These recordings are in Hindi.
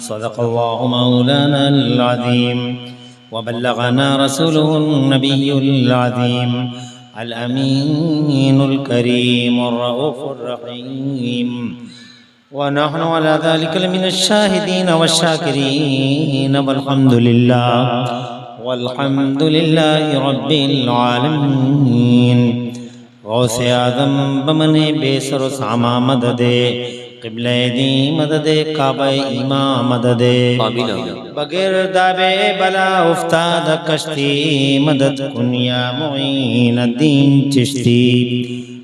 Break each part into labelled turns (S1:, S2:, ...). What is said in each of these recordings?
S1: सदक़ल्लाहु मौलाना अल-अज़ीम व बल्लगना रसूलुहुन नबियुल अज़ीम अल अमीनुल करीमुर रऊफ़ुर रहीम व नहनु अला ज़ालिका मिनश शाहिदीन वश्शाकिरीन वल्हम्दुलिल्लाहि रब्बिल आलमीन। गौसे आज़म बमने बेसर सामा मददे क़िबले दी मददे काबा ईमा मददे बगैर दाबे बला उफ्ताद कश्ती मदद कुनिया मुईनुद्दीन चिश्ती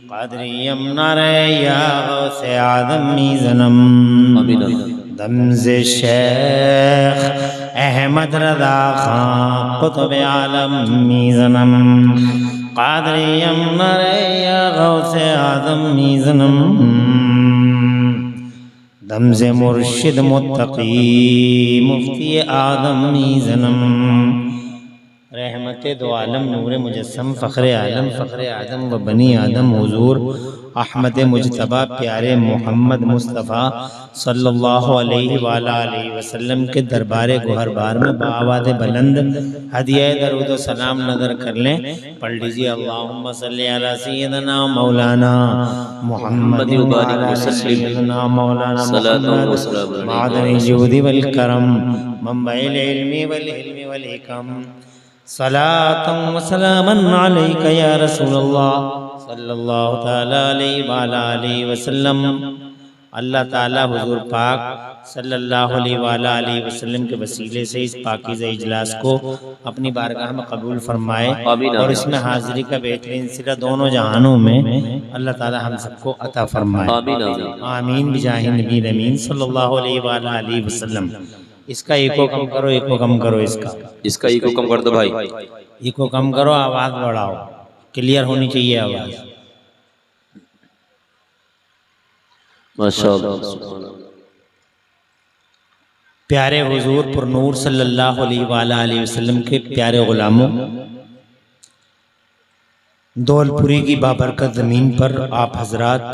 S1: क़ादरियम नारे या गौसे आज़म मीज़नम दमज़े शेख अहमद रज़ा खां क़ुतुब आलम मीज़नम क़ादरियम नारे या गौसे आज़म मीज़नम दमज़े मुर्शिद मुत्तकी मुफ्ती आज़म मीज़नम रहमत दो आलम नूर मुजस्सम फ़ख्र आलम फ़ख्र आदम व बनी आदम हुज़ूर अहमद मुज्तबा प्यारे मोहम्मद मुस्तफ़ा सल्लल्लाहु अलैहि वसल्लम के दरबार गोहरबार में बाआवाज़ बुलंद हदिया दरूद व सलाम नज़र कर लें। पढ़ लीजिए अल्लाहुम्मा सल्लि अला सय्यिदना मौलाना मुहम्मद व अला सय्यिदना मौलाना मुहम्मद मादनी जूदी वल करम मंबइल इल्मी वल हिल्मी वल हिकम सलातन व सलामन अलैका या रसूलल्लाह सल्लल्लाहु तआला अलैहि व अला आलिहि वसल्लम। अल्लाह ताला हुजूर पाक सल्लल्लाहु अलैहि व अला आलिहि वसल्लम के वसीले से इस पाकीज़ा इजलास को अपनी बारगाह में कबूल फरमाए और इसमें हाजिरी का बेहतरीन सिला दोनों जहानों में अल्लाह ताला हम सबको अता फरमाए। आमीन बिजाहि नबी अमीन सल्लल्लाहु अलैहि व अला आलिहि वसल्लम। इसका एको कम करो, एको कम करो, इसका एको कम कर दो भाई, एको कम करो, आवाज बढ़ाओ, क्लियर होनी चाहिए आवाज। माशाअल्लाह। प्यारे हुजूर पुरनूर सल्लल्लाहु अलैहि वसल्लम के प्यारे गुलामों, दौलपुरी की बाबरकत ज़मीन पर आप हजरात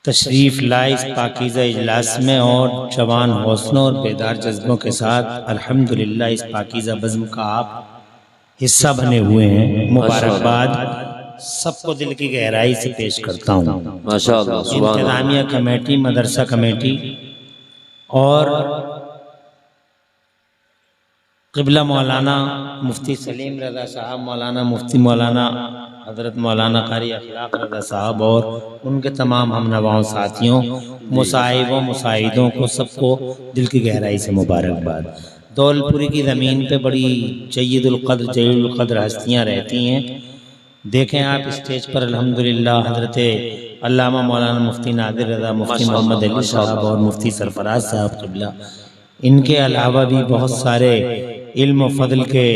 S1: तशरीफ़ लाए इस पाकीज़ा इजलास में और जवान हौसलों और बेदार जज्बों के साथ अल्हम्दुलिल्लाह इस पाकीज़ा बज़्म का आप हिस्सा बने हुए हैं। मुबारकबाद सबको दिल की गहराई से पेश करता हूँ। माशाअल्लाह। इंतज़ामिया कमेटी, मदरसा कमेटी और क़िबला मौलाना मुफ्ती सलीम रज़ा साहब, मौलाना मुफ्ती मौलाना हज़रत मौलाना क़ारी अखलाक़ रज़ा साहब और उनके तमाम हमनवाओं साथियों, मुसाहिबों मुसाहिदों को सबको दिल की गहराई से मुबारकबाद। दौलपुरी की ज़मीन पे बड़ी सय्यदुल क़द्र जलीलुल क़द्र हस्तियाँ रहती हैं। देखें आप स्टेज पर अल्हम्दुलिल्लाह हज़रत अल्लामा मौलाना मुफ्ती नादिर रज़ा, मुफ्ती मोहम्मद अली साहब और मुफ्ती सरफराज साहब क़िबला, इनके अलावा भी बहुत सारे इल्म फ़ज़ल के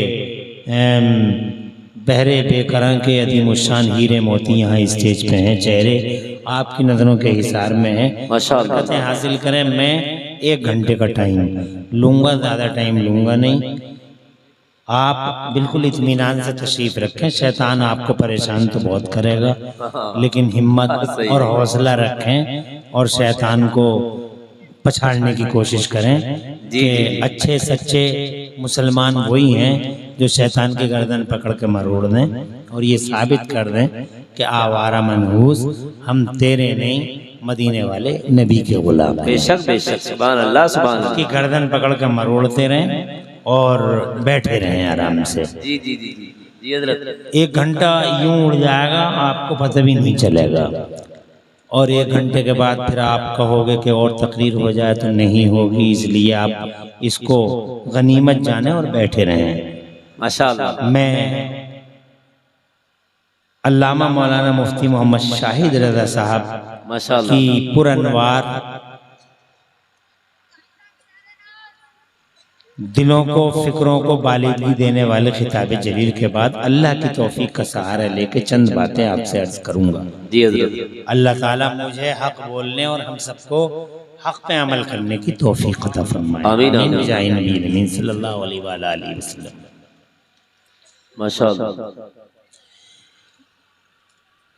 S1: बहरे बेकरां के अदीमुशान हीरे मोती यहाँ स्टेज पे हैं। चेहरे आपकी नज़रों के हिसार में हैं। बरकतें हासिल करें। मैं 1 घंटे का टाइम लूँगा, ज़्यादा टाइम लूँगा नहीं। आप बिल्कुल इत्मीनान से तशरीफ़ रखें। शैतान आपको परेशान तो बहुत करेगा, लेकिन हिम्मत और हौसला रखें और शैतान को पछाड़ने की कोशिश करें कि अच्छे सच्चे मुसलमान वही हैं जो शैतान की गर्दन पकड़ के मरोड़ दें और ये साबित कर दें कि आवारा मनहूस हम तेरे नहीं मदीने वाले नबी के गुलाम। बेशक बेशक, सुभान अल्लाह सुभान अल्लाह। की गर्दन पकड़ के मरोड़ते रहें और बैठे रहें आराम से। जी जी जी जी हज़रत। 1 घंटा यूं उड़ जाएगा, आपको पता भी नहीं चलेगा। और 1 घंटे के बाद फिर आप कहोगे कि और तकरीर हो जाए, तो नहीं होगी। इसलिए आप इसको गनीमत जाने और बैठे रहें। माशाअल्लाह। मैं अल्लामा मौलाना मुफ्ती मोहम्मद शाहिद रज़ा साहब माशाअल्लाह की पुरअनवार दिलों को फिक्रों को बालिदगी देने वाले खिताब जलील के बाद अल्लाह की तौफीक का सहारा लेके चंद बातें आपसे अर्ज करूंगा। जी हज़रत। अल्लाह ताला मुझे हक बोलने और हम सबको हक पे अमल करने की तौफीक अता फरमाए। आमीन आमीन सल्लल्लाहु अलैहि वसल्लम। माशाअल्लाह।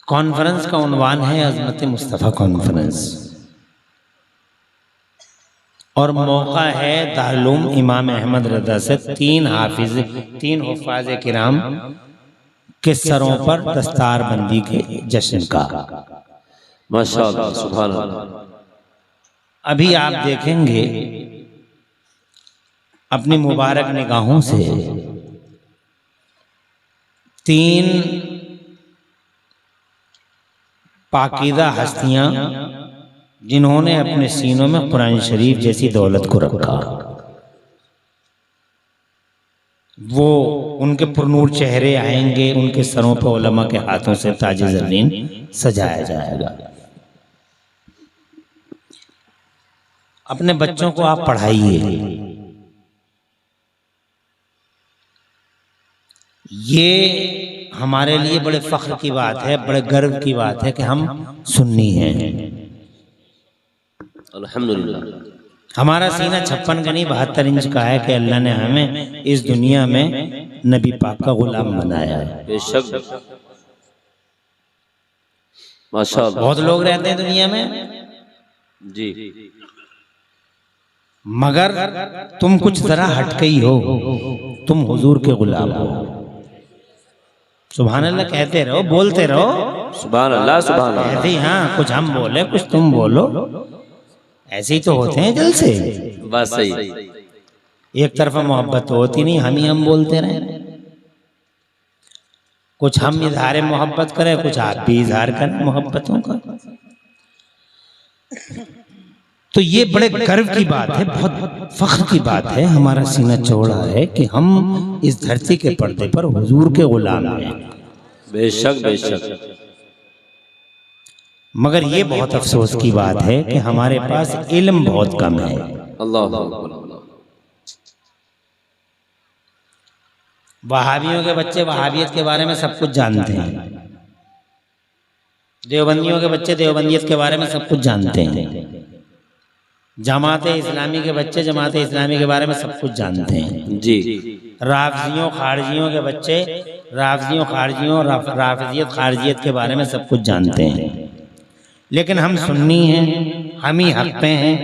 S1: कॉन्फ्रेंस का उन्वान है अज़मत मुस्तफ़ा कॉन्फ्रेंस। और मौका है दारुल उलूम इमाम अहमद रज़ा से 3 हुफ़ाज़ किराम के सरों पर दस्तार बंदी के जश्न का।
S2: माशाअल्लाह, सुभान अल्लाह।
S1: अभी आप देखेंगे अपनी मुबारक निगाहों से 3 पाकीज़ा हस्तियां जिन्होंने अपने सीनों में कुरान शरीफ जैसी दौलत को रखा, वो उनके पुरनूर चेहरे आएंगे, उनके सरों पर उलमा के हाथों से ताज ज़रीन सजाया जाएगा। अपने बच्चों को आप पढ़ाइए। ये हमारे लिए बड़े फख्र की बात है, बड़े गर्व की बात है कि हम सुन्नी हैं।
S2: अल्हम्दुलिल्लाह।
S1: हमारा सीना 56 का नहीं 72 इंच का है कि अल्लाह ने हमें इस दुनिया में नबी पाक का गुलाम बनाया है।
S2: बेशक, माशाअल्लाह।
S1: बहुत लोग रहते हैं दुनिया में
S2: जी,
S1: मगर तुम कुछ जरा हटके ही हो, तुम हुजूर के गुलाम हो। सुभान अल्लाह कहते रहो, बोलते रहो
S2: सुभान अल्लाह, सुभान अल्लाह।
S1: ऐसे ही, हाँ, कुछ हम बोले कुछ तुम बोलो, ऐसे ही तो होते हैं दिल से।
S2: बस सही।
S1: एक तरफा मोहब्बत तो होती नहीं, हम बोलते रहे। कुछ हम इजहार मोहब्बत करें, कुछ आप भी इजहार करें मोहब्बतों का। तो ये बड़े गर्व की बात है, बहुत फख्र की बात है। हमारा सीना चौड़ा है कि हम इस धरती के पर्दे पर हुजूर के गुलाम हैं।
S2: बेशक बेशक।
S1: मगर ये बहुत अफसोस की बात है कि हमारे पास इल्म बहुत कम है।
S2: अल्लाह अल्लाह।
S1: वहाबियों के बच्चे वहाबियत के बारे में सब कुछ जानते हैं, देवबंदियों के बच्चे देवबंदियत के बारे में सब कुछ जानते हैं, जमात इस्लामी के बच्चे जमात इस्लामी के बारे में सब कुछ जानते हैं
S2: जी।
S1: राफजियों खारजियों के बच्चे राफजियों खारजियों राफजियत खारजियत के बारे में सब कुछ जानते हैं। लेकिन हम सुन्नी हैं, हम ही हक पे हैं,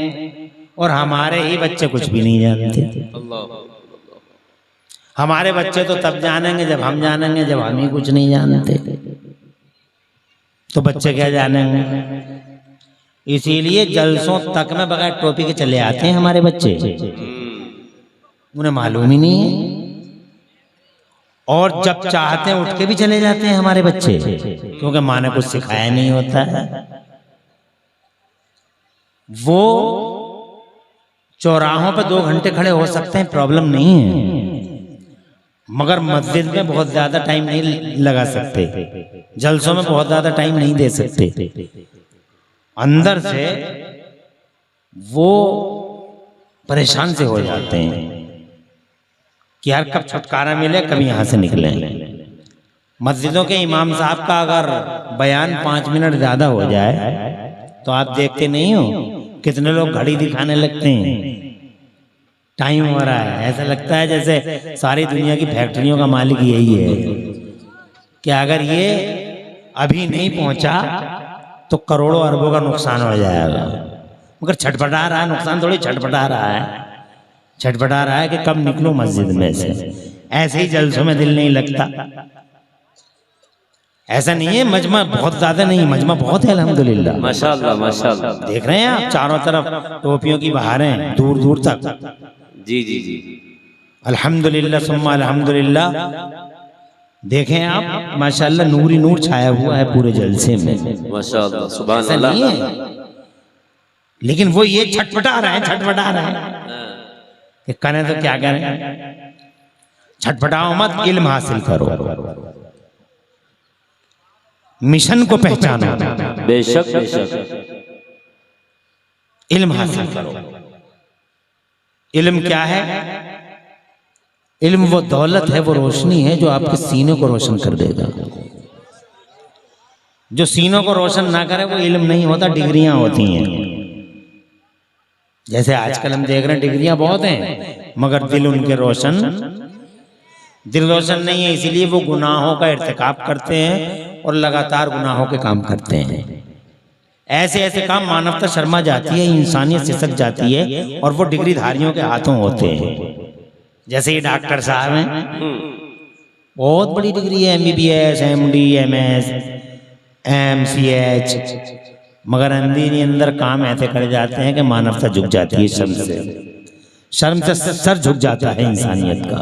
S1: और हमारे ही बच्चे कुछ भी नहीं जानते। हमारे बच्चे तो तब जानेंगे जब हम जानेंगे, जब हम ही कुछ नहीं जानते तो बच्चे क्या जानेंगे। इसीलिए जलसों तक में बगैर टोपी के चले आते हैं हमारे बच्चे, उन्हें मालूम ही नहीं है। और जब चाहते हैं उठ के भी चले जाते हैं हमारे बच्चे, क्योंकि माँ ने कुछ सिखाया नहीं होता है। वो चौराहों पे 2 घंटे खड़े हो सकते हैं, प्रॉब्लम नहीं है, मगर मस्जिद में बहुत ज्यादा टाइम नहीं लगा सकते, जलसों में बहुत ज्यादा टाइम नहीं दे सकते। अंदर से वो परेशान से हो जाते हैं कि यार कब छुटकारा मिले, कभी यहां से निकले। मस्जिदों के इमाम साहब का अगर बयान 5 मिनट ज्यादा हो जाए तो आप देखते नहीं हो कितने लोग घड़ी दिखाने लगते हैं, टाइम हो रहा है। ऐसा लगता है जैसे सारी दुनिया की फैक्ट्रियों का मालिक यही है कि अगर ये अभी नहीं पहुंचा तो करोड़ों अरबों का नुकसान हो जाएगा। मगर छटपटा रहा है, नुकसान थोड़ी छटपटा रहा है, छटपटा रहा है कि कब निकलो मस्जिद में से। ऐसे ही जलसों में दिल नहीं लगता। ऐसा नहीं है मजमा बहुत ज्यादा नहीं, मजमा बहुत है अल्हम्दुलिल्लाह,
S2: माशाअल्लाह माशाअल्लाह।
S1: देख रहे हैं आप चारों तरफ टोपियों की बहारें दूर दूर तक।
S2: जी जी जी।
S1: अल्हम्दुलिल्लाह सुम्मा अल्हम्दुलिल्लाह। देखें आप माशाअल्लाह नूर ही नूर छाया हुआ है पूरे जलसे में,
S2: माशाअल्लाह सुभान
S1: ऐसा
S2: अल्लाह।
S1: नहीं है। लेकिन वो ये छटपटा रहे हैं कि करें तो क्या करें। छटपटाओ मत, इल्म हासिल करो, मिशन को पहचानो,
S2: बेशक बेशक।
S1: इल्म हासिल करो। इल्म क्या है? इल्म वो दौलत है, वो रोशनी है जो आपके सीने को रोशन कर देगा। जो सीनों को रोशन ना करे वो इल्म नहीं होता, डिग्रियां होती हैं। जैसे आजकल हम देख रहे हैं डिग्रियां बहुत हैं मगर दिल उनके रोशन नहीं है। इसीलिए वो गुनाहों का इर्तिकाब करते हैं और लगातार गुनाहों के काम करते हैं। ऐसे ऐसे काम मानवता शर्मा जाती है, इंसानियत सिसक जाती है और वो डिग्री धारियों के हाथों होते हैं। जैसे ये डॉक्टर साहब हैं, बहुत बड़ी डिग्री है, MBBS, MD, MS, MCH, मगर अंदर काम ऐसे कर जाते हैं कि मानवता झुक जाती है शर्म से सर झुक जाता है इंसानियत का।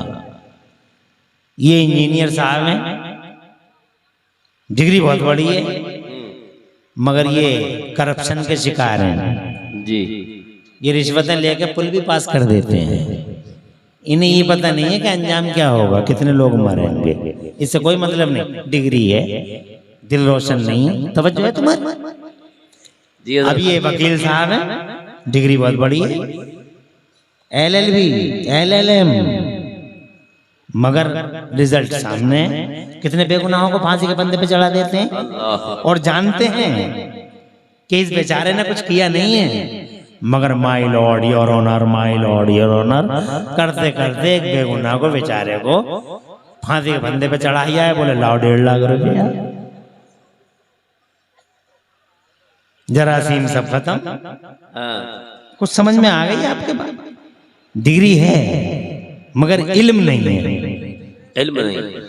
S1: ये इंजीनियर साहब हैं, डिग्री बहुत बड़ी है, मगर ये करप्शन के शिकार हैं
S2: जी।
S1: ये रिश्वतें लेके पुल भी पास कर देते हैं। इन्हें ये पता नहीं है कि अंजाम क्या होगा, कितने लोग मरेंगे। इससे कोई मतलब नहीं, डिग्री है, दिल रोशन नहीं है। तवज्जो है तुम्हारी?
S2: जी
S1: अब ये वकील साहब हैं, डिग्री बहुत बड़ी है, LLB, LLM, मगर रिजल्ट सामने है। कितने बेगुनाहों को फांसी के फंदे पे चढ़ा देते हैं और जानते हैं कि इस बेचारे ने कुछ किया नहीं है, मगर my lord your honour, my lord your honour करते करते एक बेगुनाह को बेचारे को फांसी के फंदे पे चढ़ाया है। बोले लाओ 1.5 लाख रुपया, जरासीम सब खत्म। कुछ समझ में आ गई आपके पास? डिग्री है मगर इल्म नहीं है।
S2: इल्म नहीं।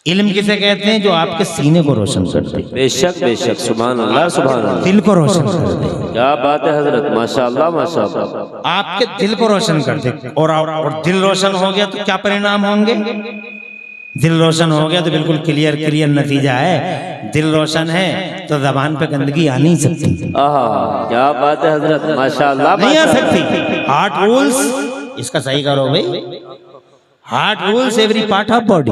S1: इल्म किसे कहते हैं? जो आपके सीने को रोशन कर दे।
S2: बेशक बेशक, सुभान अल्लाह सुभान अल्लाह।
S1: दिल को रोशन कर दे।
S2: क्या बात है हजरत, माशाअल्लाह माशाअल्लाह।
S1: आपके दिल को रोशन कर दे, और दिल रोशन हो गया तो क्या परिणाम होंगे? दिल रोशन हो गया तो बिल्कुल क्लियर नतीजा है। दिल रोशन है तो जबान पे गंदगी आ नहीं सकती।
S2: क्या बात है हजरत, माशाअल्लाह।
S1: नहीं आ सकती। हार्ट रूल्स, इसका सही करो भाई। Heart rules every part of body.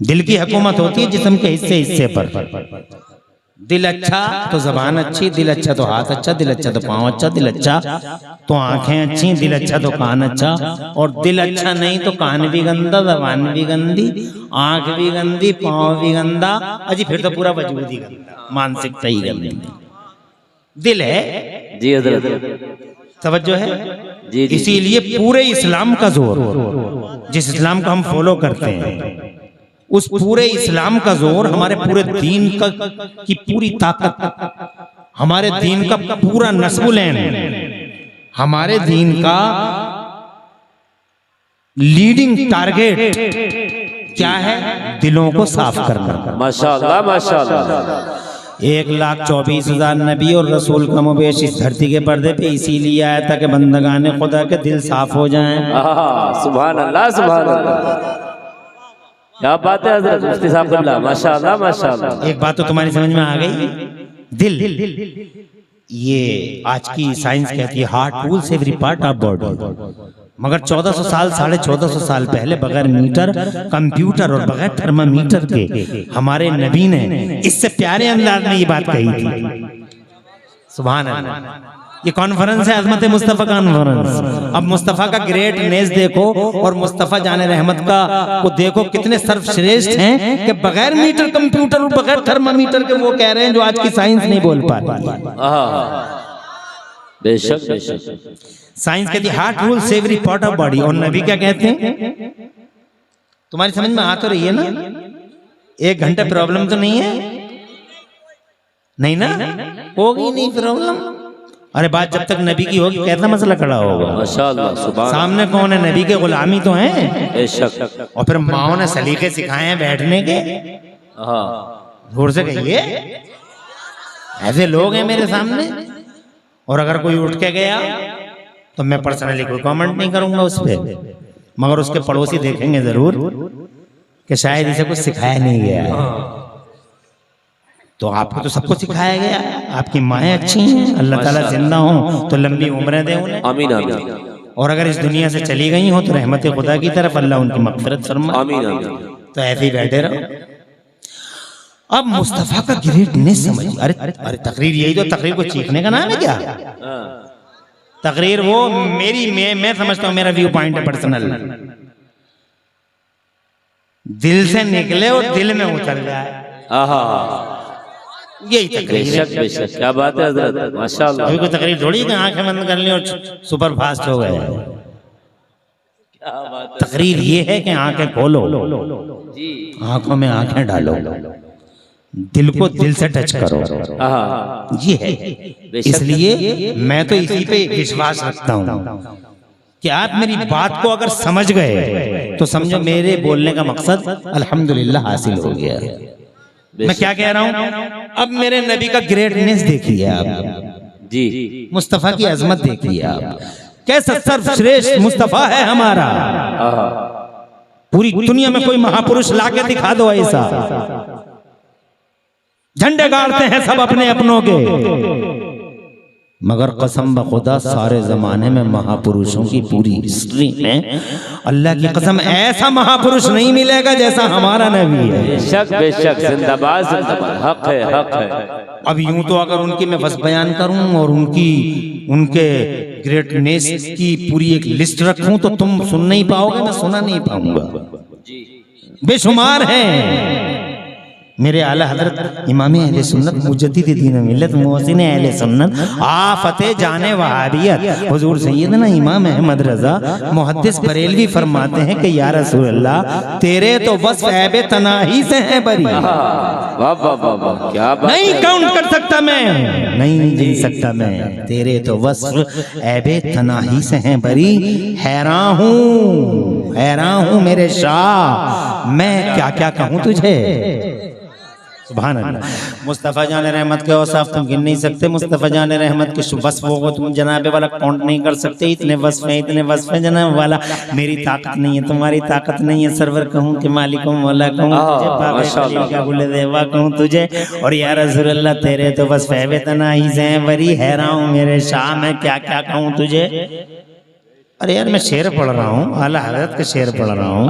S1: दिल की हुकूमत होती है जिस्म के हिस्से पर। दिल अच्छा तो जबान अच्छी, दिल अच्छा तो हाथ अच्छा, दिल अच्छा तो पाँव अच्छा, दिल अच्छा तो आंखें अच्छी, दिल अच्छा तो कान अच्छा, और दिल अच्छा नहीं तो कान भी गंदा, जबान भी गंदी, आंख भी गंदी, पाँव भी गंदा, अजी फिर तो पूरा वजूद ही गंदा, मानसिकता ही गंदी। दिल है
S2: जी हजरत,
S1: तवज्जो है
S2: जी जी।
S1: इसीलिए पूरे इस्लाम का जोर, जिस इस्लाम को हम फॉलो करते हैं, उस पूरे इस्लाम का जोर, हमारे पूरे दीन का की पूरी ताकत, हमारे दीन का पूरा नस्बुलैन, हमारे दीन का लीडिंग टारगेट क्या है? दिलों को साफ करना।
S2: माशाअल्लाह माशाअल्लाह।
S1: 1,24,000 नबी और रसूल का मुबेश इस धरती के पर्दे पे इसीलिए आया था कि बंदगाने खुदा के दिल साफ हो जाएं।
S2: सुभान अल्लाह सुभान अल्लाह। क्या बात है हजरत मुफ्ती साहब क़िबला, माशाअल्लाह माशाअल्लाह।
S1: एक बात तो तुम्हारी समझ में आ गई, दिल, ये आज की साइंस कहती है heart rules every part of body, मगर 1400 साल 1450 साल पहले बगैर मीटर, कंप्यूटर और बगैर थर्मामीटर के हमारे नबी ने इससे प्यारे अंदाज में ये बात कही थी। सुभान अल्लाह। ये कॉन्फ्रेंस है अज़मत मुस्तफ़ा कॉन्फ्रेंस। अब मुस्तफ़ा का ग्रेटनेस देखो और मुस्तफ़ा जाने रहमत का को देखो, कितने सर्वश्रेष्ठ हैं कि बगैर मीटर, कंप्यूटर और बगैर थर्मामीटर के वो कह रहे हैं जो आज की साइंस नहीं बोल पा रही।
S2: बेशक बेशक।
S1: साइंस कहती है heart rules every part of body, और नबी क्या कहते हैं? तुम्हारी समझ में आ तो रही है ना? 1 घंटा प्रॉब्लम तो नहीं है, नहीं ना? होगी नहीं प्रॉब्लम। अरे बात जब तक नबी की होगी कैसा मसला खड़ा होगा?
S2: माशाअल्लाह सुभान। सामने
S1: कौन है? नबी के गुलामी तो हैं।
S2: बेशक।
S1: और फिर माओ ने सलीके सिखाए हैं बैठने के। जोर से कहिए, ऐसे लोग हैं मेरे सामने, और अगर कोई उठ के गया तो मैं पर्सनली कोई कमेंट नहीं करूंगा उस पर, मगर उसके पड़ोसी देखेंगे जरूर कि शायद इसे कुछ सिखाया नहीं गया है। तो आपको तो सबको सिखाया गया, आपकी माएँ अच्छी हैं, अल्लाह ताला जिंदा हो तो लंबी उम्रें दे उन्हें,
S2: आमीन आमीन।
S1: और अगर इस दुनिया से चली गई हो तो रहमत खुदा की तरफ अल्लाह उनकी मग़फ़िरत फरमाए,
S2: आमीन आमीन।
S1: तो ऐसे ही बैठे रहो। अब मुस्तफ़ा का ग्रेटनेस समझ, अरे तकरीर, यही तो तकरीर को चीखने का नाम है क्या? तकरीर वो मेरी मैं समझता हूँ, मेरा व्यू पॉइंट है पर्सनल, दिल से निकले और दिल में उतर जाए, यही तकरीर।
S2: बेशक बेशक। क्या बात है हजरत, माशाअल्लाह।
S1: अभी कोई तकरीर थोड़ी कि आंखें बंद कर ली और सुपर फास्ट हो गए। तकरीर ये है कि आंखें खोलो, आंखों में आंखें डालो, दिल को दिल से टच करो,
S2: हाँ,
S1: ये है।
S2: बेशक।
S1: इसलिए मैं तो इसी पे विश्वास रखता हूँ कि आप मेरी बात को अगर समझ गए तो समझो मेरे बोलने का मकसद अल्हम्दुलिल्लाह हासिल हो गया। मैं क्या कह रहा हूँ, अब मेरे नबी का ग्रेटनेस देखिए आप
S2: जी,
S1: मुस्तफा की अजमत देखिए आप, कैसा सर्वश्रेष्ठ मुस्तफा है हमारा।
S2: हाँ,
S1: पूरी दुनिया में कोई महापुरुष लाके दिखा दो ऐसा, झंडे गाड़ते हैं सब अपने अपनों के, मगर कसम बखुदा सारे जमाने में महापुरुषों की पूरी हिस्ट्री में अल्लाह की कसम ऐसा महापुरुष नहीं मिलेगा जैसा हमारा नबी है।
S2: बेशक बेशक, जिंदाबाद जिंदाबाद, हक है हक है।
S1: अब यूं तो अगर उनकी मैं बस बयान करूं और उनके ग्रेटनेस की पूरी एक लिस्ट रखूं तो तुम सुन नहीं पाओगे, मैं सुना नहीं पाऊंगा। बेशुमार हैं मेरे आला हजरत इमाम अहले सुन्नत मुजद्दिद दीन मिल्लत मोहसिन अहले सुन्नत आफते जाने वहाबियत हुजूर सैयदना इमाम अहमद रजा मुहद्दिस बरेलवी फरमाते हैं कि या रसूल अल्लाह तेरे तो वस्फ ऐबे तनाही से हैं बरी।
S2: वाह वाह वाह वाह, क्या बात
S1: नहीं
S2: है।
S1: काउंट कर सकता मैं, नहीं जी सकता मैं, तेरे तो वस्फ ऐबे तनाही से हैं बरी। हैरान हूँ मेरे शाह, मैं क्या क्या कहूँ तुझे। सुभान अल्लाह। मुस्तफ़ा जान रहमत के औसाफ तुम गिन नहीं सकते, मुस्तफ़ा जान रहमत के वस्फों को तुम जनाबे वाला काउंट नहीं कर सकते। इतने वस्फ हैं जनाब वाला, मेरी ताकत नहीं है, तुम्हारी ताकत नहीं है। सरवर कहूँ कि मालिकुम मौला कहूँ तुझे, पाक क्या बुले देवा कहूँ तुझे, और या रसूल अल्लाह तेरे तो वस्फ है तनाही से बरी। हैरान हूँ मेरे शाह, मैं क्या क्या कहूँ तुझे। अरे यार मैं शेर पढ़ रहा हूँ, आला हज़रत के शेर पढ़ रहा हूँ।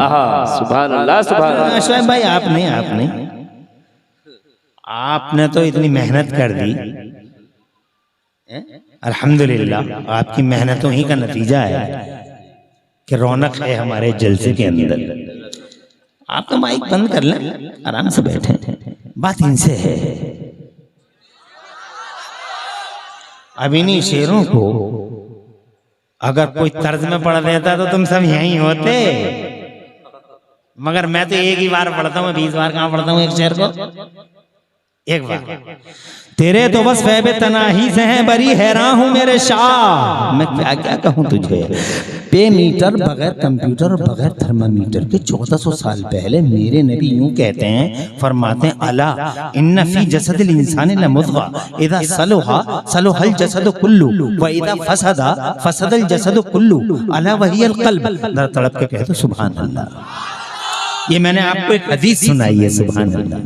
S2: सुभान अल्लाह सुभान अल्लाह।
S1: शोएब भाई आपने तो इतनी मेहनत कर दी, अल्हम्दुलिल्लाह आपकी मेहनतों ही का नतीजा है कि रौनक है हमारे जलसे के अंदर। आप तो माइक बंद कर लें, आराम से बैठे, बात इनसे है। अब इन्हीं शेरों को अगर कोई तर्ज में पढ़ देता तो तुम सब यहीं होते, मगर मैं तो एक ही बार पढ़ता हूँ, 20 बार कहाँ पढ़ता हूँ एक शेर को। एक बार तेरे तो बस फैबे तनाही से हैं बरी। हैरान हूँ मेरे शाह, मैं क्या क्या कहूँ तुझे। पे मीटर बगैर कंप्यूटर और बगैर थर्मामीटर के 1400 साल पहले मेरे नबी यूं कहते हैं, फरमाते हैं अला इन्ना फी जसदिल इंसानी लमुज़गा इज़ा सलुहा सलुहल जसद कुल्लु व इज़ा फसदा फसदल जसद कुल्लु अला वहियल क़ल्ब। जरा तड़प के कहते सुभान अल्लाह। ये मैंने आपको एक हदीस सुनाई है, सुभान अल्लाह।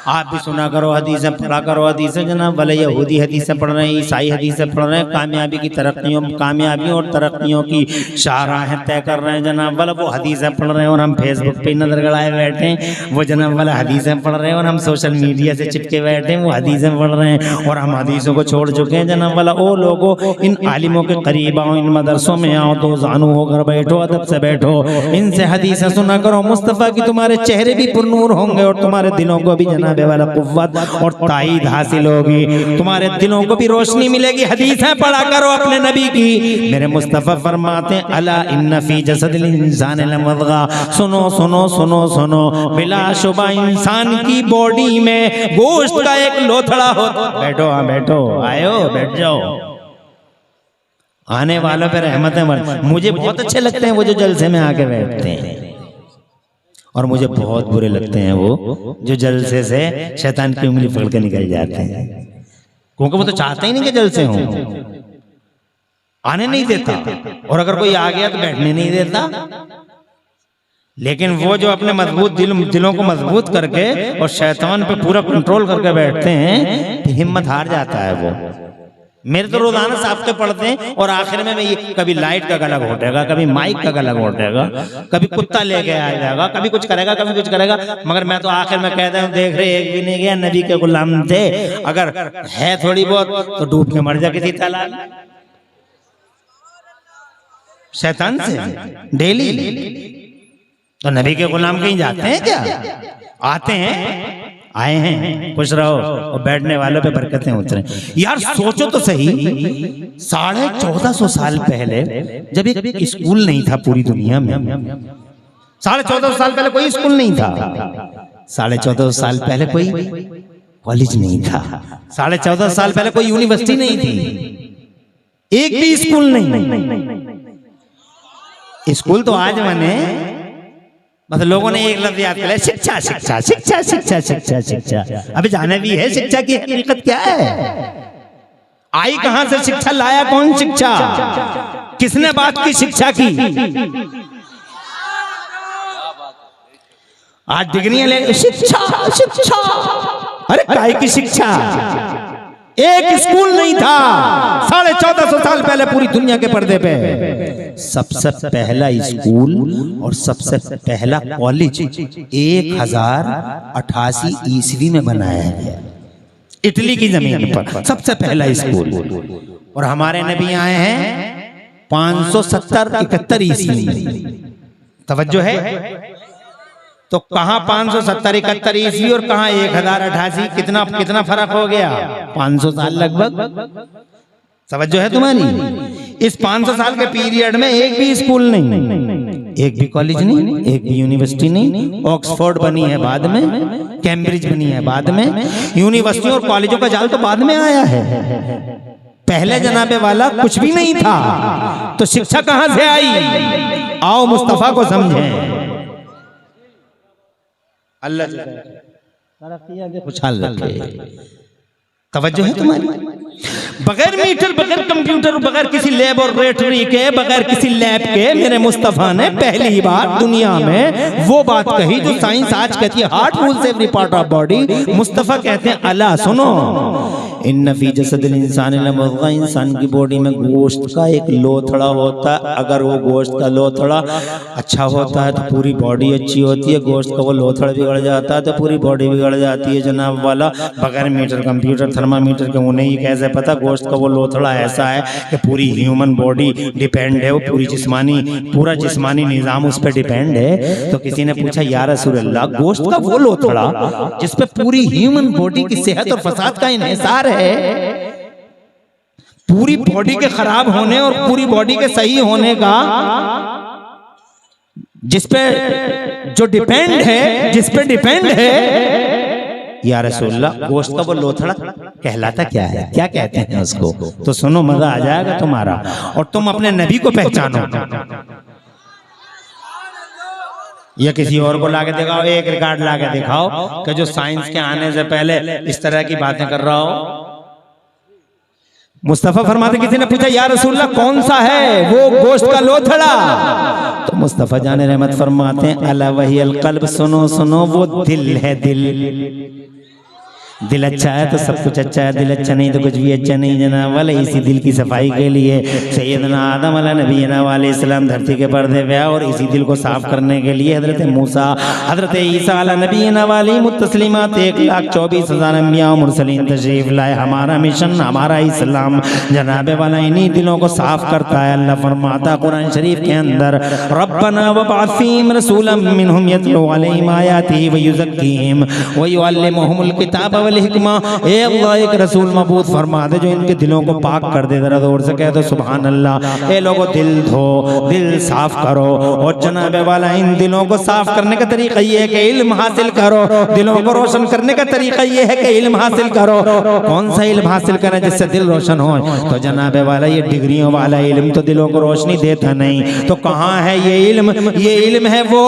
S1: आप भी सुना करो हदीसें, पढ़ा करो हदीसें जनाब। भले यहूदी हदीसें पढ़ रहे हैं, ईसाई हदीसें पढ़ रहे हैं, कामयाबी की कामयाबियों और तरक्कियों की शाहराहें तय कर रहे हैं जनाब। भले वो हदीसें पढ़ रहे हैं और हम फेसबुक पे नजर गड़ाए बैठे हैं, वो जनाब वाला हदीसें पढ़ रहे हैं और हम सोशल मीडिया से चिपके बैठे हैं, वो हदीसें पढ़ रहे हैं और हम हदीसों को छोड़ चुके हैं जनाब वाला। ओ लोगो इन आलिमों के करीब आओ, इन मदरसों में आओ, तो जानू होकर बैठो, अदब से बैठो, इनसे हदीसें सुना करो मुस्तफ़ा की। तुम्हारे चेहरे भी पुरनूर होंगे और तुम्हारे दिलों को भी जनाब वाला कुव्वत और ताईद हासिल होगी, तुम्हारे दिलों को भी रोशनी मिलेगी। हदीसें पढ़ा करो अपने नबी की। मेरे मुस्तफ़ा फरमाते हैं अला इन्ना फी जसदिल इंसानि लमुज़गा, सुनो सुनो सुनो सुनो, बिला शुबा इंसान की बॉडी में गोश्त का एक लोथड़ा होता। बैठो, हाँ बैठो, आयो बैठ जाओ। आने वालों पे रहमतें। मुझे बहुत अच्छे लगते हैं वो जो जलसे में आके बैठते हैं, और मुझे बहुत बुरे लगते हैं वो जो जलसे से शैतान की उंगली पकड़ के निकल जाते हैं, क्योंकि वो तो चाहते ही नहीं कि जलसे हों, आने नहीं देता, और अगर कोई आ गया तो बैठने नहीं देता। लेकिन वो जो अपने मजबूत दिलों को मजबूत करके और शैतान पे पूरा कंट्रोल करके बैठते हैं, हिम्मत हार जाता है वो। मेरे तो रोजाना साफ्ते पढ़ते हैं और आखिर में ये कभी लाइट का गला घोटेगा, कभी माइक का गला घोटेगा, कभी कुत्ता लेके आ जाएगा, कभी कुछ करेगा, कभी कुछ करेगा, मगर मैं तो आखिर में कहता हूँ देख रहे एक भी नहीं गया, नबी के गुलाम थे, अगर है थोड़ी बहुत तो डूब के मर जा किसी तालाब। शैतान से डेली तो नबी के गुलाम कहीं जाते हैं क्या? आते हैं, आए हैं, खुश रहो, और बैठने वालों पे बरकतें उतरे। यार सोचो तो सही, 1450 साल पहले जब एक स्कूल नहीं था पूरी दुनिया में, 1450 साल पहले कोई स्कूल नहीं था, 14.5 साल पहले कोई कॉलेज नहीं था, 14.5 साल पहले कोई यूनिवर्सिटी नहीं थी, एक भी स्कूल नहीं। स्कूल तो आज बने, बस लोगों ने एक लफ्ज याद किया, शिक्षा शिक्षा शिक्षा शिक्षा शिक्षा शिक्षा। अभी जाने भी है शिक्षा की हकीकत क्या है, आई कहां से शिक्षा, लाया कौन शिक्षा, किसने बात की शिक्षा की। आज डिग्रियां ले शिक्षा शिक्षा, अरे काय की शिक्षा, एक स्कूल नहीं था 1450 साल पहले पूरी दुनिया के पर्दे पे। सबसे पहला स्कूल और सबसे पहला कॉलेज 1088 ईस्वी में बनाया गया, इटली की जमीन पर सबसे पहला स्कूल। और हमारे नबी आए हैं 570-71 ईस्वी में। तवज्जो है, तो कहां 570-71 ईस्वी और कहां 1088, कितना फर्क हो गया, 500 साल लगभग। तवज्जो है तुम्हारी, इस 500 साल के पीरियड में एक भी स्कूल नहीं, एक भी कॉलेज नहीं, एक भी यूनिवर्सिटी नहीं। ऑक्सफोर्ड बनी है बाद में, कैम्ब्रिज बनी है बाद में, यूनिवर्सिटियों और कॉलेजों का जाल तो बाद में आया है, पहले जनाबे वाला कुछ भी नहीं था। तो शिक्षा कहां से आई, आओ मुस्तफा को समझें। अल्लाह खुशहाल रखे। तवज्जो है तुम्हारी, बगैर मीटर, बगैर कंप्यूटर, बगैर किसी लेबोरेटरी के, बगैर किसी लैब के मेरे मुस्तफा ने पहली बार दुनिया में वो बात कही जो साइंस आज कहती है heart rules every part of body. Mustafa कहते हैं अला सुनो, इन्ना फी जसदिल इंसान लमुद्गा, इंसान की बॉडी में गोश्त का एक लोथड़ा होता है, अगर वो गोश्त का लोथड़ा अच्छा होता है तो पूरी बॉडी अच्छी होती है, गोश्त का वो लोथड़ा बिगड़ जाता है तो पूरी बॉडी बिगड़ जाती है। जनाब वाला बगैर मीटर, कंप्यूटर, थर्मामीटर के उन्हें ही कैसे पता गोश्त का वो लोथड़ा ऐसा है कि पूरी ह्यूमन बॉडी डिपेंड है, वो पूरी पूरा जिस्मानी निजाम उस पर डिपेंड है। तो किसी ने पूछा या रसूल अल्लाह, गोश्त का वो लोथड़ा जिसपे पूरी ह्यूमन बॉडी की सेहत और फसाद का इन्हिसार है, पूरी बॉडी के खराब होने और पूरी बॉडी के सही होने का जिसपे जो डिपेंड है, जिसपे डिपेंड है, या रसूलल्लाह गोश्त का वो लोथड़ा कहलाता क्या है, क्या कहते हैं उसको? तो सुनो, मजा आ जाएगा तुम्हारा और तुम अपने नबी को पहचानो। या किसी और को लाके दिखाओ, एक रिकॉर्ड लाके दिखाओ कि जो साइंस के आने से पहले इस तरह की बातें कर रहा हो। मुस्तफा फरमाते, किसी ने पूछा या रसूलल्लाह कौन सा है वो गोश्त का लोथड़ा, तो मुस्तफा जाने रहमत फरमाते हैं अला वही अल कल्ब, सुनो सुनो वो दिल है, दिल अच्छा है तो सब कुछ अच्छा है, दिल अच्छा नहीं तो कुछ भी अच्छा नहीं। जनाब वाले इसी दिल की सफाई के लिए सैयदना आदम अलैहिस्सलाम अलैहिस्सलाम धरती के पर्दे पे, और इसी दिल को साफ करने के लिए हजरत मूसा, हजरत ईसा अलैहिस्सलाम वाली मुतस्लिमात 1,24,000 अंबिया और मुरसलीन तशरीफ लाए। हमारा मिशन, हमारा इस्लाम जनाब वाला इन्हीं दिलों को साफ करता है। अल्लाह फरमाता कुरान शरीफ के अंदर, रब्बना वबअथ फीहिम रसूलन मिनहुम यतलू अलैहिम आयातिही व युज़क्कीहिम व युअल्लिमुहुमुल किताब वल हिकमा। ए अल्लाह, एक रसूल मबूस फरमा दे जो इनके दिलों को पाक कर दे। जरा जोर से कह दो सुभान अल्लाह। ए लोगों, दिल धो, दिल साफ करो, और जनाबे वाला इन दिलों को साफ करने का तरीका ये है कि इल्म हासिल करो। दिलों को रोशन करने का तरीका ये है कि इल्म हासिल करो। कौन सा इल्म हासिल करें जिससे दिल रोशन हो? तो जनाबे वाला ये डिग्रियों वाला इल्म तो दिलों को रोशनी देता नहीं। तो कहाँ है ये इल्म? ये इल्म है वो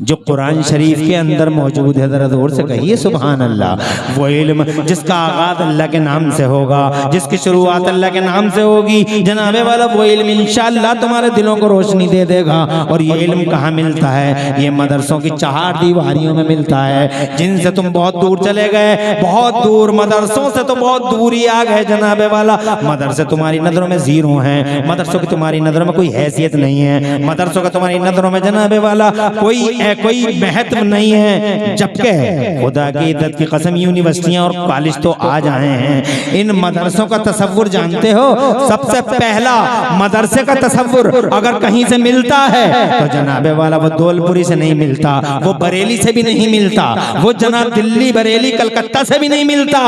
S1: जो कुरान शरीफ के अंदर मौजूद है। जरा जोर से कहिए सुभान अल्लाह। वो इल्म जिसका आगाज अल्लाह के नाम से होगा, जिसकी शुरुआत अल्लाह के नाम से होगी, जनाबे वाला वो इल्म इंशाअल्लाह तुम्हारे दिलों को रोशनी दे देगा। और ये इल्म कहाँ मिलता है? ये मदरसों की 4 दीवारियों में मिलता है, जिनसे तुम बहुत दूर चले गए, बहुत दूर। मदरसों से तो बहुत दूर ही आ गए जनाबे वाला। मदरसे तुम्हारी नजरों में जीरो हैं, मदरसों की तुम्हारी नजरों में कोई हैसियत नहीं है, मदरसों का तुम्हारी नजरों में जनाबे वाला कोई महत्व नहीं है। जबकि खुदा की इज्जत की कसम यूनिवर्सिटियां और कॉलेज तो आज आए हैं। इन मदरसों का तसव्वुर जानते हो? सबसे पहला मदरसे का तसव्वुर अगर कहीं से मिलता है तो जनाबे वाला वो दौलपुरी से नहीं मिलता, वो बरेली से भी नहीं मिलता, वो जनाब दिल्ली, बरेली, कलकत्ता से भी नहीं मिलता,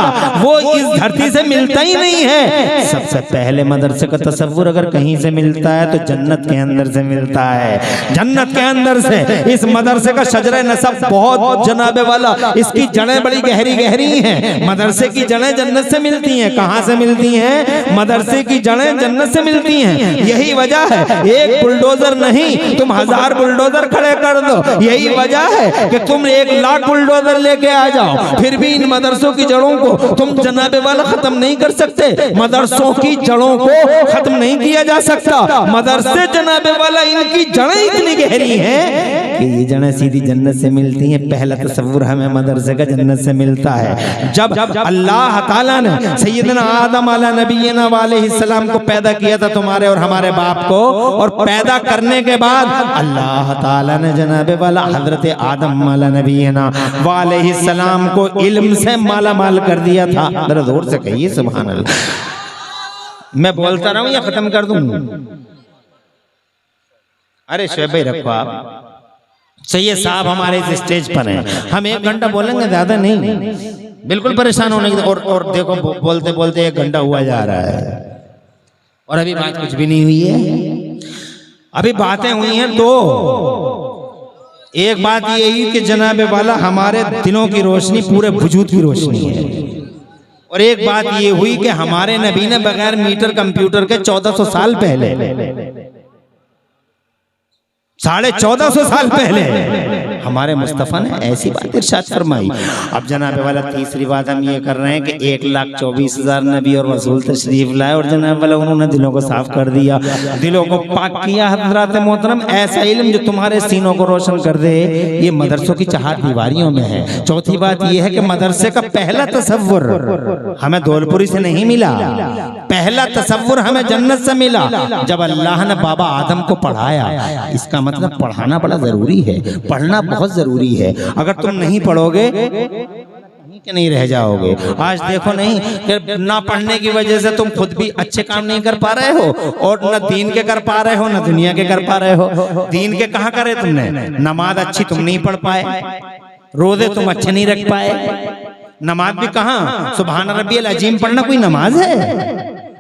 S1: वो इस धरती से मिलता ही नहीं है। सबसे पहले मदरसे का तसव्वुर अगर कहीं से मिलता है तो जन्नत के अंदर से मिलता है। जन्नत के अंदर से इस मदरसे मदरसे का शजरे नसब बहुत जनाबे वाला, इसकी जड़ें बड़ी गहरी गहरी हैं। मदरसे की जड़ें जन्नत से मिलती हैं। कहाँ से मिलती हैं? मदरसे की जड़ें जन्नत से मिलती हैं। यही वजह है, एक बुलडोजर नहीं, तुम 1000 बुलडोजर खड़े कर दो। यही वजह है कि तुम 1 लाख बुलडोजर लेके आ जाओ, फिर भी इन मदरसों की जड़ों को तुम जनाबे वाला खत्म नहीं कर सकते। मदरसों की जड़ों को खत्म नहीं किया जा सकता। मदरसे जनाबे वाला, इनकी जड़ें इतनी गहरी हैं कि ये जड़ें सीधी जन्नत से मिलती हैं। पहला तसव्वुर हमें मदरसे का जन्नत से मिलता है। जब अल्लाह ताला ने सैयदना आदम अला नबीना अलैहिस्सलाम को पैदा किया था, तुम्हारे और हमारे बाप को, और पैदा करने के बाद अल्लाह ताला ने जनाबे वाला हजरत आदम अला नबीना अलैहिस्सलाम को इल्म से माला माल कर दिया था। जरा जोर से कहिए सुभान अल्लाह। मैं बोलता रहूं या खत्म कर दूं? अरे शोएब भाई रखो आप। सैयद साहब हमारे इस स्टेज पर हैं, हम 1 घंटा बोलेंगे, ज्यादा नहीं, बिल्कुल परेशान होने की। और देखो बोलते बोलते 1 घंटा हुआ जा रहा है और अभी बात कुछ भी नहीं हुई है। अभी बातें हुई हैं तो एक बात यही कि जनाबे वाला हमारे दिलों की रोशनी पूरे वजूद की रोशनी है, और एक बात ये हुई कि हमारे नबी ने बगैर मीटर कंप्यूटर के 1400 साल पहले, 1450 साल पहले हमारे मुस्तफ़ा ने ऐसी बात इरशाद फरमाई। अब जनाबे वाला तीसरी बात हम ये कर रहे हैं कि 1,24,000 नबी और रसूल तशरीफ लाए, और जनाबे वाला उन्होंने दिलों को साफ कर दिया, दिलों को पाक किया। हज़रात मोहतरम, ऐसा इल्म जो तुम्हारे सीनों को रोशन कर दे, ये मदरसों की 4 दीवारियों में है। चौथी बात ये है कि मदरसे का पहला तसव्वुर हमें दौलपुरी से नहीं मिला, पहला तसव्वुर हमें जन्नत से मिला जब अल्लाह ने बाबा आदम को पढ़ाया। इसका मतलब पढ़ाना बड़ा जरूरी है, पढ़ना बहुत जरूरी है। अगर तुम नहीं पढ़ोगे कि नहीं रह जाओगे। आज देखो नहीं कि ना पढ़ने की वजह से तुम खुद भी अच्छे काम नहीं कर पा रहे हो, और न दीन के कर पा रहे हो, न दुनिया के कर पा रहे हो। दीन के कहाँ करे तुमने? नमाज अच्छी तुम नहीं पढ़ पाए, रोजे तुम अच्छे नहीं रख पाए। नमाज भी कहाँ? सुभान रब्बियल अजीम पढ़ना कोई नमाज है?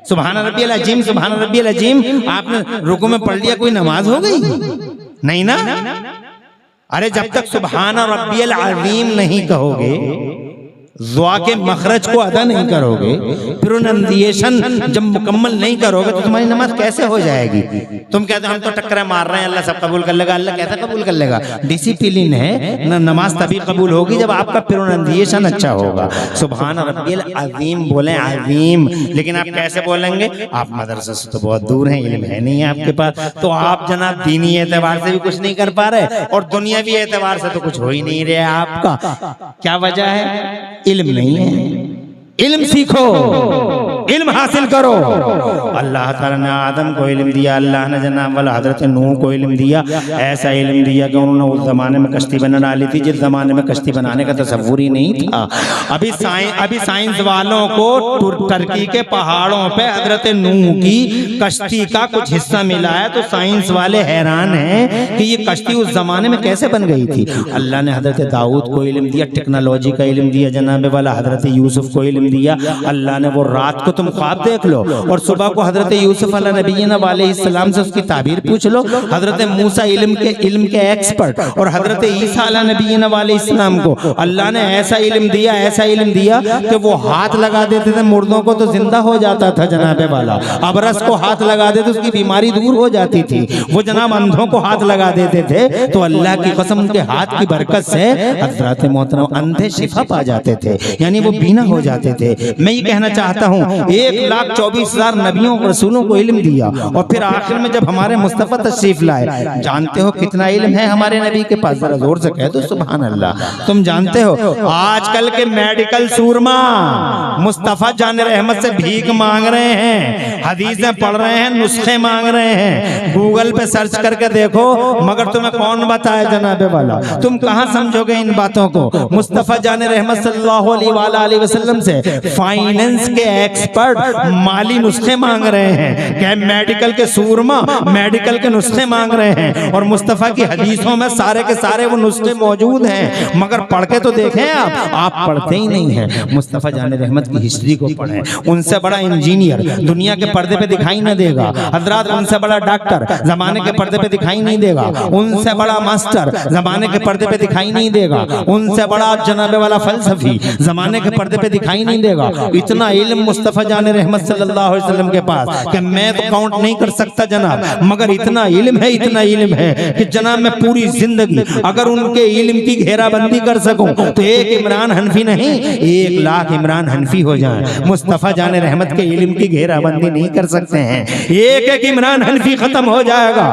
S1: सुभान रब्बियल अजीम, सुभान रब्बियल अजीम आपने रुकू में पढ़ लिया, कोई नमाज हो गई? नहीं ना। अरे जब तक सुभान रब्बियल अजीम नहीं कहोगे, दुआ के मखरज को अदा नहीं करोगे, प्रोनंसिएशन जब मुकम्मल नहीं करोगे, तो तुम्हारी नमाज कैसे हो जाएगी? तुम कहते हम तो टक्करें मार रहे हैं, अल्लाह सब कबूल कर लेगा। अल्लाह कैसे कबूल कर लेगा? डिसिप्लिन है ना, नमाज तभी कबूल होगी जब आपका प्रोनंसिएशन अच्छा होगा। सुभान रब्बियल अजीम बोले, अजीम, लेकिन आप कैसे बोलेंगे? आप मदरसे से तो बहुत दूर हैं, इल्म है नहीं है आपके पास, तो आप जनाब दीनी एतबार से भी कुछ नहीं कर पा रहे, और दुनियावी एतबार से तो कुछ हो ही नहीं रहा आपका। क्या वजह है? इल्म नहीं है। इल्म सीखो, इल्म हासिल करो। अल्लाह ताला ने आदम को इल्म दिया, अल्लाह ने जनाब वाला हजरत नूह को इल्म दिया। ऐसा इल्म दिया कि उन्होंने उस जमाने में कश्ती बना डाली थी जिस जमाने में कश्ती बनाने का तसव्वुर ही नहीं था। अभी साइंस वालों को टर्की के पहाड़ों पे हजरत नूह की कश्ती का कुछ हिस्सा मिला है, तो साइंस वाले हैरान हैं कि ये कश्ती उस जमाने में कैसे बन गई थी। अल्लाह ने हजरत दाऊद को इल्म दिया, टेक्नोलॉजी का इल्म दिया। जनाब वाला हजरत यूसुफ को इल्म दिया। अल्लाह ने वो रात को तुम ख्वाब देख लो, और सुबह को हजरत यूसुफ अलैहिस्सलाम से उसकी ताबीर पूछ लो। हजरत मूसा इल्म के एक्सपर्ट, और हजरत ईसा अलैहिस्सलाम को अल्लाह ने ऐसा इल्म दिया, ऐसा इल्म दिया कि वो हाथ लगा देते थे मुर्दों को तो जिंदा हो जाता था। जनाबे वाला अबरस को हाथ लगा देते उसकी बीमारी दूर हो जाती थी। वो जनाब अंधों को हाथ लगा देते थे, तो अल्लाह की कसम उनके हाथ की बरकत से हजरत मोहतरम अंधे शिफा पा जाते थे, यानी वो बीना हो जाते थे। मैं ये कहना चाहता हूँ 1,24,000 नबियों और रसूलों को इल्म दिया, और फिर आखिर में जब हमारे मुस्तफा तशरीफ लाए, जानते हो कितना इल्म है हमारे नबी के पास? जरा जोर से कह दो सुभान अल्लाह। तुम जानते हो आजकल के मेडिकल सूरमा मुस्तफा जान रहमत से भीख मांग रहे हैं, हदीसें पढ़ रहे हैं, नुस्खे मांग रहे हैं। गूगल पे सर्च करके देखो, मगर तुम्हें कौन बताए जनाबे वाला? तुम कहाँ समझोगे इन बातों को? मुस्तफा जान रहमत सल्लल्लाहु अलैहि वसल्लम से फाइनेंस के एक्सपर्ट माली नुस्खे मांग रहे हैं, क्या मेडिकल के सूरमा मेडिकल के नुस्खे मांग रहे हैं, और मुस्तफ़ा की हदीसों में सारे के सारे वो नुस्खे मौजूद हैं, मगर पढ़ के तो देखें आप पढ़ते ही नहीं हैं। मुस्तफ़ा जान रहमत की हिस्ट्री को पढ़ें, उनसे बड़ा इंजीनियर दुनिया के पर्दे पे दिखाई न देगा हजरात, उनसे बड़ा डॉक्टर जमाने के पर्दे पे दिखाई नहीं देगा, उनसे बड़ा मास्टर जमाने के पर्दे पे दिखाई नहीं देगा, उनसे बड़ा जनाबे वाला फलसफी जमाने के पर्दे पे दिखाई नहीं देगा। इतना इल्म मुस्तफ़ा जान रहमत सल्लल्लाहु अलैहि वसल्लम के पास कि मैं तो काउंट नहीं कर सकता जनाब, मगर इतना इल्म है कि जनाब मैं पूरी जिंदगी अगर उनके इल्म की घेराबंदी कर सकूं तो एक इमरान हनफी नहीं 1 लाख इमरान हनफी हो जाए, मुस्तफ़ा जान रहमत के इल्म की घेराबंदी नहीं कर सकते हैं, एक इमरान हनफी खत्म हो जाएगा,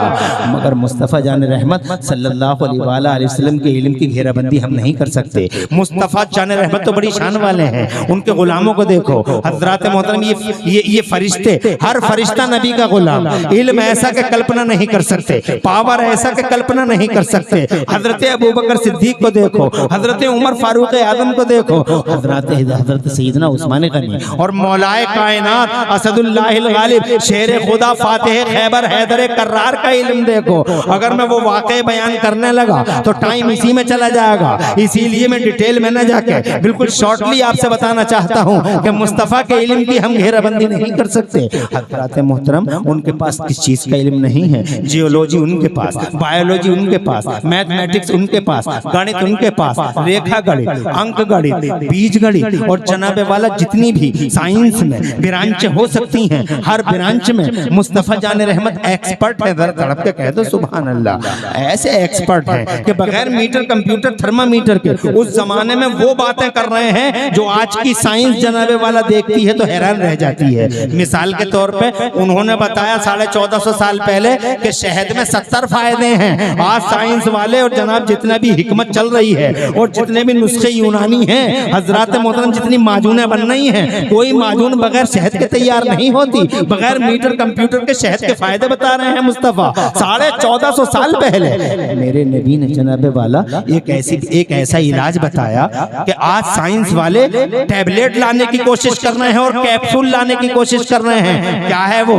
S1: मगर मुस्तफ़ा जान रहमत सल्लल्लाहु अलैहि वसल्लम के इल्म की घेराबंदी हम नहीं कर सकते। मुस्तफ़ा जान रहमत तो बड़ी शान वाले हैं, उनके गुलामों को देखो हजरात मोहतरम, ये फरिश्ते, हर फरिश्ता नबी का गुलाम, इल्म ऐसा के कल्पना नहीं कर सकते, पावर ऐसा के कल्पना नहीं कर सकते। हजरत अबू बकर सिद्दीक को देखो, हजरत उमर फारूक आजम को देखो, हजरत सैयदना उस्मान गनी और मौलाए कायनात असदुल्लाहिल गालिब शेर खुदा फातिह खैबर हैदर कर्रार का इल्म देखो। अगर मैं वो वाक़े बयान करने लगा तो टाइम इसी में चला जाएगा, इसीलिए मैं डिटेल में न जाके बिल्कुल शॉर्टली आपसे बताना चाहता हूँ कि मुस्तफ़ा के इल्म की हम घेराबंदी नहीं कर सकते। हज़रात मोहतरम, उनके पास किस चीज़ का इल्म नहीं है? जियोलॉजी उनके पास, बायोलॉजी उनके पास, मैथमेटिक्स उनके पास, गणित उनके पास, रेखा गणित, अंक गणित, बीज गणित और जनाबे वाला जितनी भी साइंस में ब्रांच हो सकती हैं, हर ब्रांच में मुस्तफ़ा जान रहमत एक्सपर्ट है। जरा तड़प के कह दो सुभान अल्लाह। ऐसे एक्सपर्ट हैं कि बगैर मीटर, कंप्यूटर, थर्मामीटर के उस जमाने में वो बातें कर रहे हैं जो आज की साइंस जनाबे वाला देखती है तो हैरान रह जाती है। मिसाल के तौर पे उन्होंने बताया 1450 साल पहले कि शहद में 70 फायदे हैं। आज साइंस वाले और जनाब जितना भी हिकमत चल रही है और जितने भी नुस्खे यूनानी हैं, हजरात मोहतरम जितनी माजूने बन रही हैं, कोई माजून बगैर शहद के तैयार नहीं होती। बगैर मीटर कंप्यूटर के शहद के फायदे बता रहे हैं मुस्तफ़ा 1450 साल पहले। मेरे नबी ने जनाबे वाला एक ऐसा इलाज बताया कि आज साइंस वाले टैबलेट लाने की कोशिश कर रहे हैं और कैप्सूल लाने की कोशिश कर रहे हैं। क्या है वो?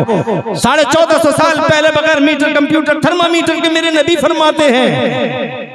S1: 1450 साल पहले बगैर मीटर कंप्यूटर थर्मामीटर के मेरे नबी फरमाते हैं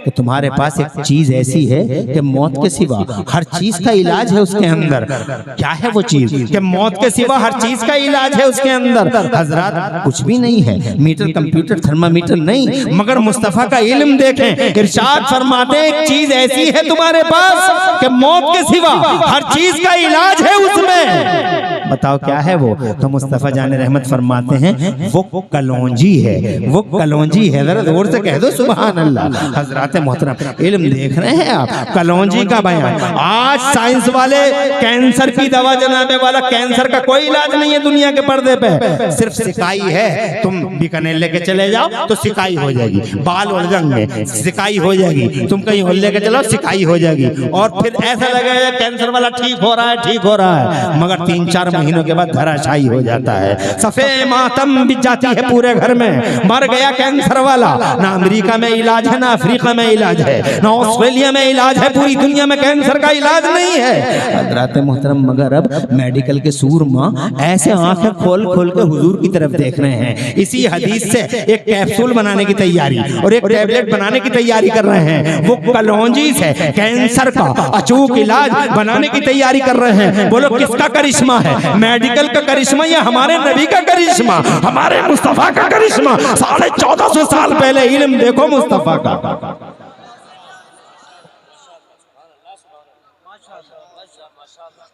S1: कि तुम्हारे पास एक चीज ऐसी है कि मौत के सिवा हर चीज का इलाज है उसके अंदर। क्या है वो चीज? कि मौत के सिवा हर चीज का इलाज है उसके अंदर। हजरात, कुछ भी नहीं है, मीटर कंप्यूटर थर्मामीटर नहीं, मगर मुस्तफ़ा का इल्म देखें। इरशाद फरमाते हैं एक चीज ऐसी है तुम्हारे पास कि मौत के सिवा हर चीज का इलाज है उसमें। बताओ क्या है वो? तो मुस्तफ़ा जान रहमत फरमाते हैं वो कलौंजी है, वो कलौंजी है। जरा जोर से कह दो सुभान अल्लाह। हजरात मोहतरम, इल्म देख रहे हैं आप? कलौंजी का बयान। आज साइंस वाले कैंसर की दवा जनाबे वाला, कैंसर का कोई इलाज नहीं है दुनिया के पर्दे पे, सिर्फ सिकाई है। तुम बीकानेर लेके चले जाओ तो सिकाई हो जाएगी, बाल उलझेंगे सिकाई हो जाएगी, तुम कहीं और लेके चलो सिकाई हो जाएगी, और फिर ऐसा लगेगा कैंसर वाला ठीक हो रहा है, ठीक हो रहा है, मगर 3-4 महीनों के बाद धराशायी हो जाता है। सफे मातम बिछ जाती है पूरे घर में, मर गया कैंसर वाला। ना अमेरिका में इलाज है, ना अफ्रीका में इलाज है, ना ऑस्ट्रेलिया में इलाज है, पूरी दुनिया में कैंसर का इलाज नहीं है। हज़रात मोहतरम, मगर अब मेडिकल के सूरमा ऐसे आंखें खोल खोल के हुजूर की तरफ देख रहे हैं। इसी हदीस से एक कैप्सूल बनाने की तैयारी और एक टैबलेट बनाने की तैयारी कर रहे हैं। वो कलौंजी से कैंसर का अचूक इलाज बनाने की तैयारी कर रहे हैं। बोलो किसका करिश्मा है? मेडिकल का करिश्मा या हमारे नबी का करिश्मा, हमारे मुस्तफ़ा का करिश्मा? 1450 साल पहले इल्म देखो मुस्तफ़ा का।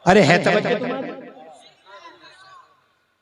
S1: अरे है तवज्जो,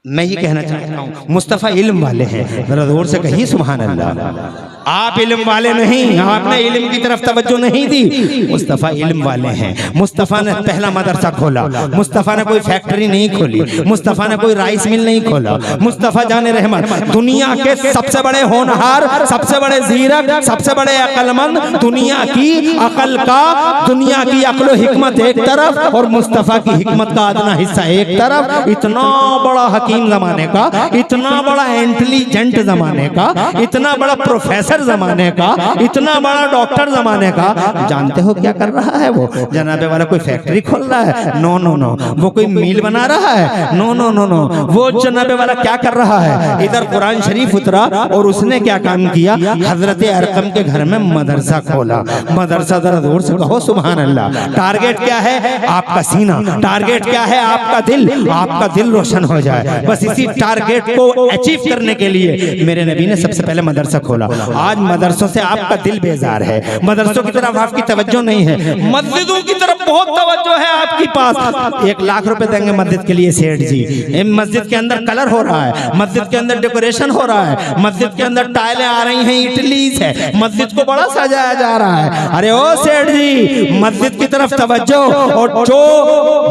S1: मैं ही कहना चाहता हूँ मुस्तफ़ा इल्म वाले हैं। जरा जोर से कहिए सुभान अल्लाह। आप इल्म वाले नहीं, आपने इल्म की तरफ तवज्जो नहीं दी। मुस्तफ़ा इल्म वाले हैं। मुस्तफ़ा ने पहला मदरसा खोला, मुस्तफ़ा ने कोई फैक्ट्री नहीं खोली, मुस्तफ़ा ने कोई राइस मिल नहीं खोला। मुस्तफ़ा जाने रहमत दुनिया के सबसे बड़े होनहार, सबसे बड़े जीरक, सबसे बड़े अक्लमंद, दुनिया की अकल का, दुनिया की अक्ल हिकमत एक तरफ और मुस्तफ़ा की हिकमत का आधना हिस्सा एक तरफ, इतना बड़ा
S3: हकीम जमाने का, इतना बड़ा इंटेलिजेंट जमाने का, इतना बड़ा प्रोफेसर जमाने का, इतना बड़ा डॉक्टर जमाने का, जानते हो क्या कर रहा है वो? जनाबे वाला कोई फैक्ट्री खोल रहा है? No no no. वो कोई मिल बना रहा है? No no no no. वो जनाबे वाला क्या कर रहा है? इधर कुरान शरीफ उतरा और उसने क्या काम किया? हजरत अरकम के घर में मदरसा खोला। मदरसा जरा जोर से कहो सुभान अल्लाह। टारगेट क्या है? आपका सीना। टारगेट क्या है? आपका दिल। आपका दिल रोशन हो जाए। बस इसी टारगेट को अचीव करने के लिए मेरे नबी ने सबसे पहले मदरसा खोला। आज मदरसों से आपका दिल बेजार है, मदरसों की तरफ आपकी तवज्जो नहीं है, मस्जिदों की तरफ बहुत तवज्जो है आपके पास। 1 लाख रुपए देंगे मस्जिद के लिए सेठ जी, मस्जिद के अंदर कलर हो रहा है, मस्जिद के अंदर डेकोरेशन हो रहा है, मस्जिद के अंदर टाइलें आ रही हैं, इटली से मस्जिद को बड़ा सजाया जा रहा है। अरे ओ सेठ जी, मस्जिद की तरफ तवज्जो, और जो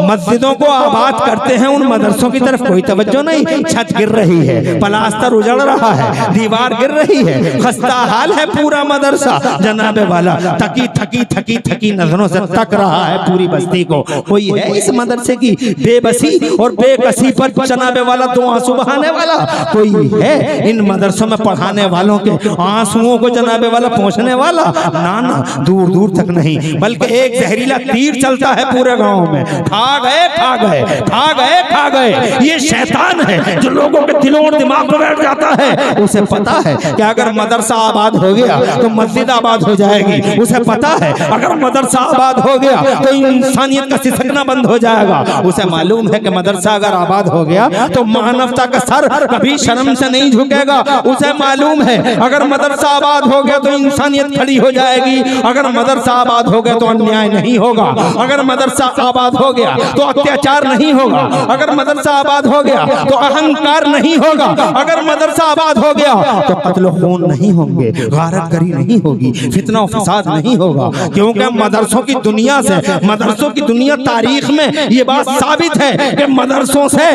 S3: मस्जिदों को आबाद करते हैं उन मदरसों की तरफ कोई तवज्जो नहीं। छत गिर रही है, प्लास्टर उजड़ रहा है, दीवार गिर रही है, खस्ता हाल है पूरा मदरसा। जनाबे वाला थकी थकी थकी थकी नजरों से तक रहा है पूरी बस्ती को। कोई है इस मदरसे की बेबसी और बेकसी पर जनाबे वाला दो आंसू बहाने वाला? कोई है इन मदरसों में पढ़ाने वालों के आंसुओं को जनाबे वाला पहुंचने वाला? ना ना, दूर दूर तक नहीं, बल्कि एक जहरीला तीर चलता है पूरे गांव में। खा गए खा गए खा गए खा गए। ये शैतान है जो लोगों के दिलों और दिमाग में बैठ जाता है। उसे पता है कि अगर मदरसा आबाद हो गया तो मस्जिद आबाद हो जाएगी। उसे पता है अगर मदरसा आबाद हो गया तो इंसानियत का सिसकना बंद हो जाएगा। उसे मालूम है कि मदरसा अगर आबाद हो गया तो मानवता का सर कभी शर्म से नहीं झुकेगा। उसे मालूम है अगर मदरसा आबाद हो गया तो इंसानियत खड़ी हो जाएगी। अगर मदरसा आबाद हो गया तो अन्याय नहीं होगा। अगर मदरसा आबाद हो गया तो अत्याचार नहीं होगा। अगर मदरसा आबाद हो गया तो अहंकार नहीं होगा। अगर मदरसा आबाद हो गया तो कत्ल खून नहीं होंगे, गारतगरी नहीं होगी, फितना फसाद नहीं होगा। क्योंकि मदरसों की दुनिया से, मदरसों की दुनिया तारीख में ये बात साबित है कि मदरसों से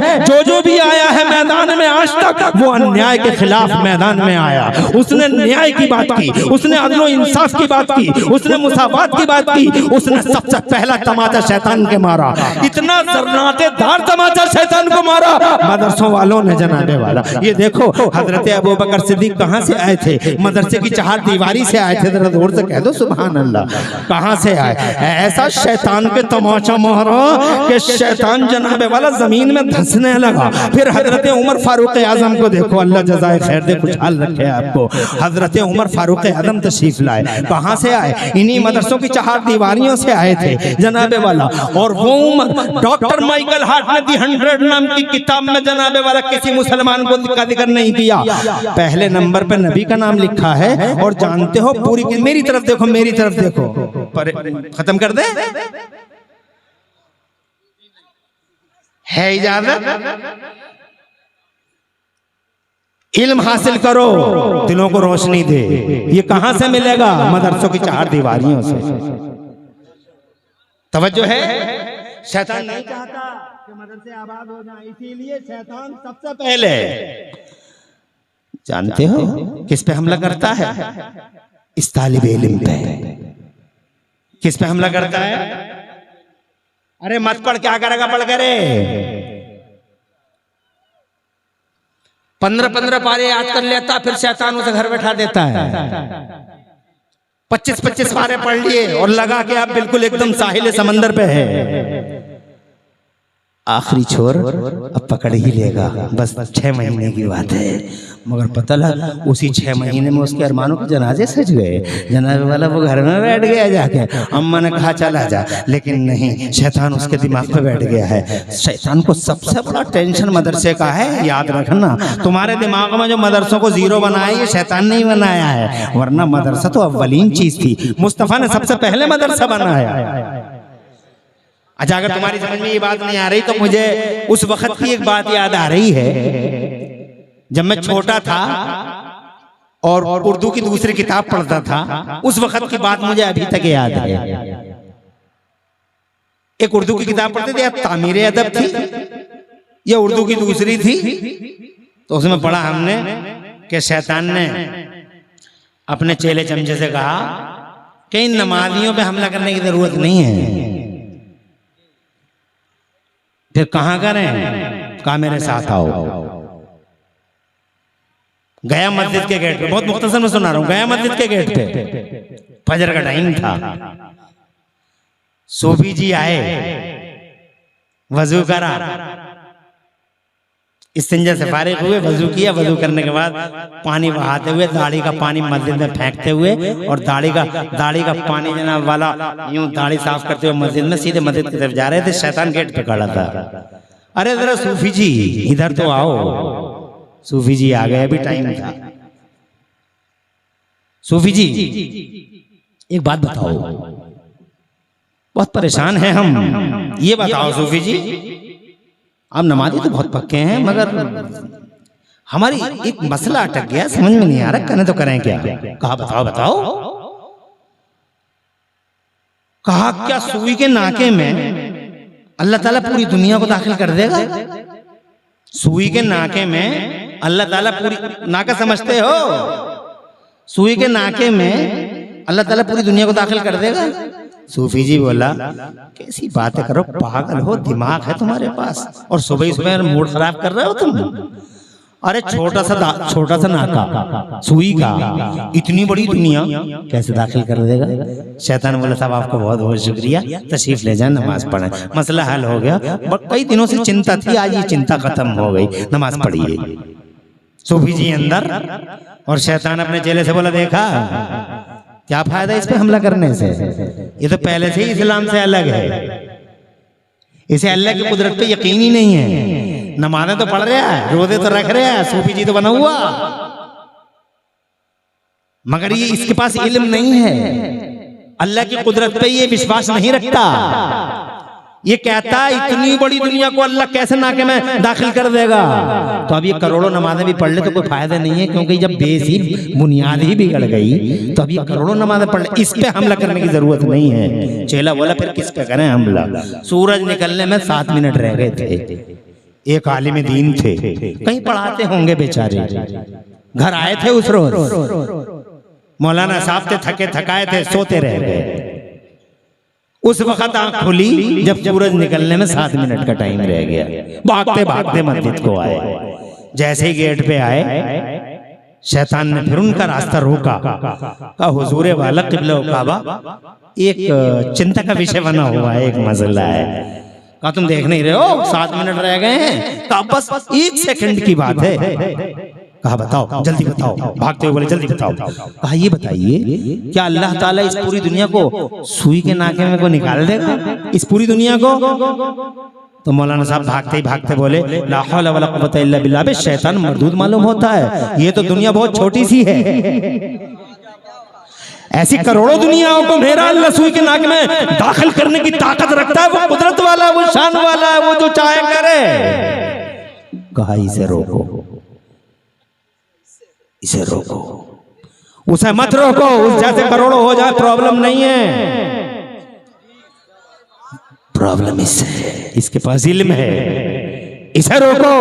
S3: जो भी आया है मैदान में आज तक, वो अन्याय के खिलाफ मैदान में आया। उसने न्याय की बात की, उसने अदल इंसाफ की बात की, उसने मुसावात की बात की। उसने सबसे पहला तमाचा शैतान के मारा, इतना जर्रातेदार तमाचा शैतान को मारा मदरसों वालों ने। जनाबे वाला ये देखो, हजरत अबू बकर सिद्दीक कहां से आए थे? मदरसे की चार दीवारी से आए थे। जरा जोर से कह दो सुभान अल्लाह। कहां से आए? ऐसा शैतान के तमाचा मारा कि शैतान जनाबे वाला जमीन में धंसने लगा। फिर हजरत उमर फारूक आजम को देखो, अल्लाह जज़ाए खैर दे, खुशहाल रखे आपको। हजरत उमर फारूक आजम तशरीफ लाए। कहां से आए? इन्हीं मदरसों की चार दीवारियों से आए थे जनाबे वाला। और वो उमर डॉक्टर माइकल हार्ट ने दी 100 नाम की किताब में जनाबे वाला किसी मुसलमान को का जिक्र नहीं किया। पहले नंबर पे नबी का नाम लिखा है। और जानते हो पूरी, मेरी तरफ देखो, मेरी तरफ देखो, पर खत्म कर दे, है इजाजत? इल्म हासिल करो, दिलों को रोशनी दे। ये कहां से मिलेगा? मदरसों की चार दीवारियों से। तवज्जो है? शैतान नहीं चाहता कि मदरसे आबाद हो जाए, इसीलिए शैतान सबसे पहले, जानते हो किस पे हमला करता है? इस तालिब इल्म पे। किस पे हमला करता है? अरे मत पढ़, क्या करेगा पढ़ करे? 15-15 पारे याद कर लेता, फिर शैतान उसे घर बैठा देता है। 25-25 पारे पढ़ लिए और लगा के आप बिल्कुल एकदम साहिल समंदर पे है। आखिरी छोर अब पकड़ ही लेगा। बस 6 महीने की बात है। मगर पता लगा उसी 6 महीने में उसके अरमानों के जनाजे सज गए। जनाजे वाला वो घर में बैठ गया जाके। अम्मा ने कहा चला जा, लेकिन नहीं, शैतान उसके दिमाग पे बैठ गया है। शैतान को सबसे बड़ा टेंशन मदरसे का है। याद रखना, तुम्हारे दिमाग में जो मदरसों को जीरो बनाया ये शैतान नहीं बनाया है, वरना मदरसा तो अव्वलीन चीज थी। मुस्तफा ने सबसे पहले मदरसा बनाया। अच्छा, अगर तुम्हारी समझ में ये बात नहीं आ रही तो मुझे उस वक्त की एक बात याद आ रही है। जब मैं छोटा था और उर्दू की दूसरी किताब पढ़ता था, उस वक्त की बात मुझे अभी तक याद है। एक उर्दू की किताब पढ़ते थे, तामीर अदब थी, या उर्दू की दूसरी थी। तो उसमें पढ़ा हमने कि शैतान ने अपने चेले चमचे से कहा कि इन नमाजियों पे हमला करने की जरूरत नहीं है। फिर कहां करें? कहा मेरे साथ आओ। गया मस्जिद के गेट पे, बहुत मुख्तसर में सुना रहा हूं, गया मस्जिद के गेट पे, फजर का टाइम था। सूफी जी आए, वजू करा, इस्तिंजा से फारिग हुए, वजू किया, वजू करने के बाद पानी बहाते हुए दाढ़ी का पानी मस्जिद में फेंकते हुए, और दाढ़ी का पानी जनाब वाला यूं दाढ़ी साफ करते हुए मस्जिद में सीधे मस्जिद की तरफ जा रहे थे। शैतान गेट पे खड़ा था। अरे जरा सूफी जी इधर तो आओ। सूफी जी आ गए, अभी टाइम था। सूफी जी एक बात बताओ, बहुत परेशान हैं हम, ये बताओ सूफी जी, आप नमाजी तो बहुत पक्के हैं, मगर हमारी एक मसला अटक गया, समझ में नहीं आ रहा, करें तो करें क्या? कहा बताओ बताओ। कहा क्या सुई के नाके में अल्लाह ताला पूरी दुनिया को दाखिल कर देगा? सुई के नाके में अल्लाह ताला पूरी, नाका समझते हो? सुई के नाके में अल्लाह ताला पूरी दुनिया को दाखिल कर देगा? सूफी जी बोला, कैसी बातें करो, पागल हो, दिमाग है तुम्हारे पास, और सुबह सुबह मूड खराब कर रहे हो तुम? अरे छोटा सा नाका सुई का, इतनी बड़ी दुनिया कैसे दाखिल कर देगा? शैतान बोला, साहब आपका बहुत बहुत शुक्रिया, तशरीफ ले जाए, नमाज पढ़े, मसला हल हो गया। बट कई दिनों से चिंता थी, आज ये चिंता खत्म हो गई, नमाज पढ़िए। सूफी जी अंदर, और शैतान अपने चेले से बोला, देखा क्या फायदा इस पे हमला करने से? ये तो पहले से ही इस्लाम से अलग है, इसे अल्लाह की कुदरत पे यकीन ही नहीं है। नमाज़ें तो पढ़ रहा है, रोजे तो रख रहा है, सूफी जी तो बना हुआ, मगर ये इसके पास इल्म नहीं है, अल्लाह की कुदरत पे ये विश्वास नहीं रखता। ये कहता है इतनी बड़ी दुनिया को अल्लाह कैसे नाके में दाखिल कर देगा? तो अब ये करोड़ों नमाजें भी पढ़ ले तो कोई फायदा नहीं है, क्योंकि जब बेस ही बुनियाद ही बिगड़ गई तो अब ये करोड़ों नमाजें पढ़ ले, इस पे हमला करने की जरूरत नहीं है। चेला बोला, फिर किस पे करें हमला? सूरज निकलने में 7 मिनट रह गए थे। एक आलिम दीन थे, कहीं पढ़ाते होंगे बेचारे, घर आए थे उस रोज, मौलाना साहब थे, थके थकाए थे, सोते रह गए। उस वक्त आंख खुली जब सूरज निकलने में 7 मिनट का टाइम रह गया। भागते भागते मस्जिद को आए, जैसे ही गेट पे आए, शैतान ने फिर उनका रास्ता रोका। कहा, हुजूर वाला क़िबला काबा एक चिंता का विषय बना हुआ है, एक मसला है। कहा, तुम देख नहीं रहे हो 7 मिनट रह गए हैं? कहा, बस 1 सेकंड की बात है। कहा, बताओ, जल्दी बताओ। भागते हुए बोले, जल्दी बताओ। कहा, ये बताइए, क्या अल्लाह ताला इस पूरी दुनिया को सुई के नाके में को निकाल देगा, इस पूरी दुनिया को? तो मौलाना साहब भागते ही भागते बोले, ला हौला वला कुव्वता इल्ला बिल्लाह। बे शैतान मरदूद मालूम होता है, ये तो दुनिया बहुत छोटी सी है, ऐसी करोड़ों दुनियाओं को मेरा अल्लाह सुई के नाक में दाखिल करने की ताकत रखता है। वो कुदरत वाला, वो शान वाला है, वो जो चाहे करे। कहा, इसे रोको, इसे रोको, उसे मत रोको, उस जैसे करोड़ों हो जाए प्रॉब्लम नहीं है, प्रॉब्लम इससे है, इसके पास इल्म है, इसे रोको।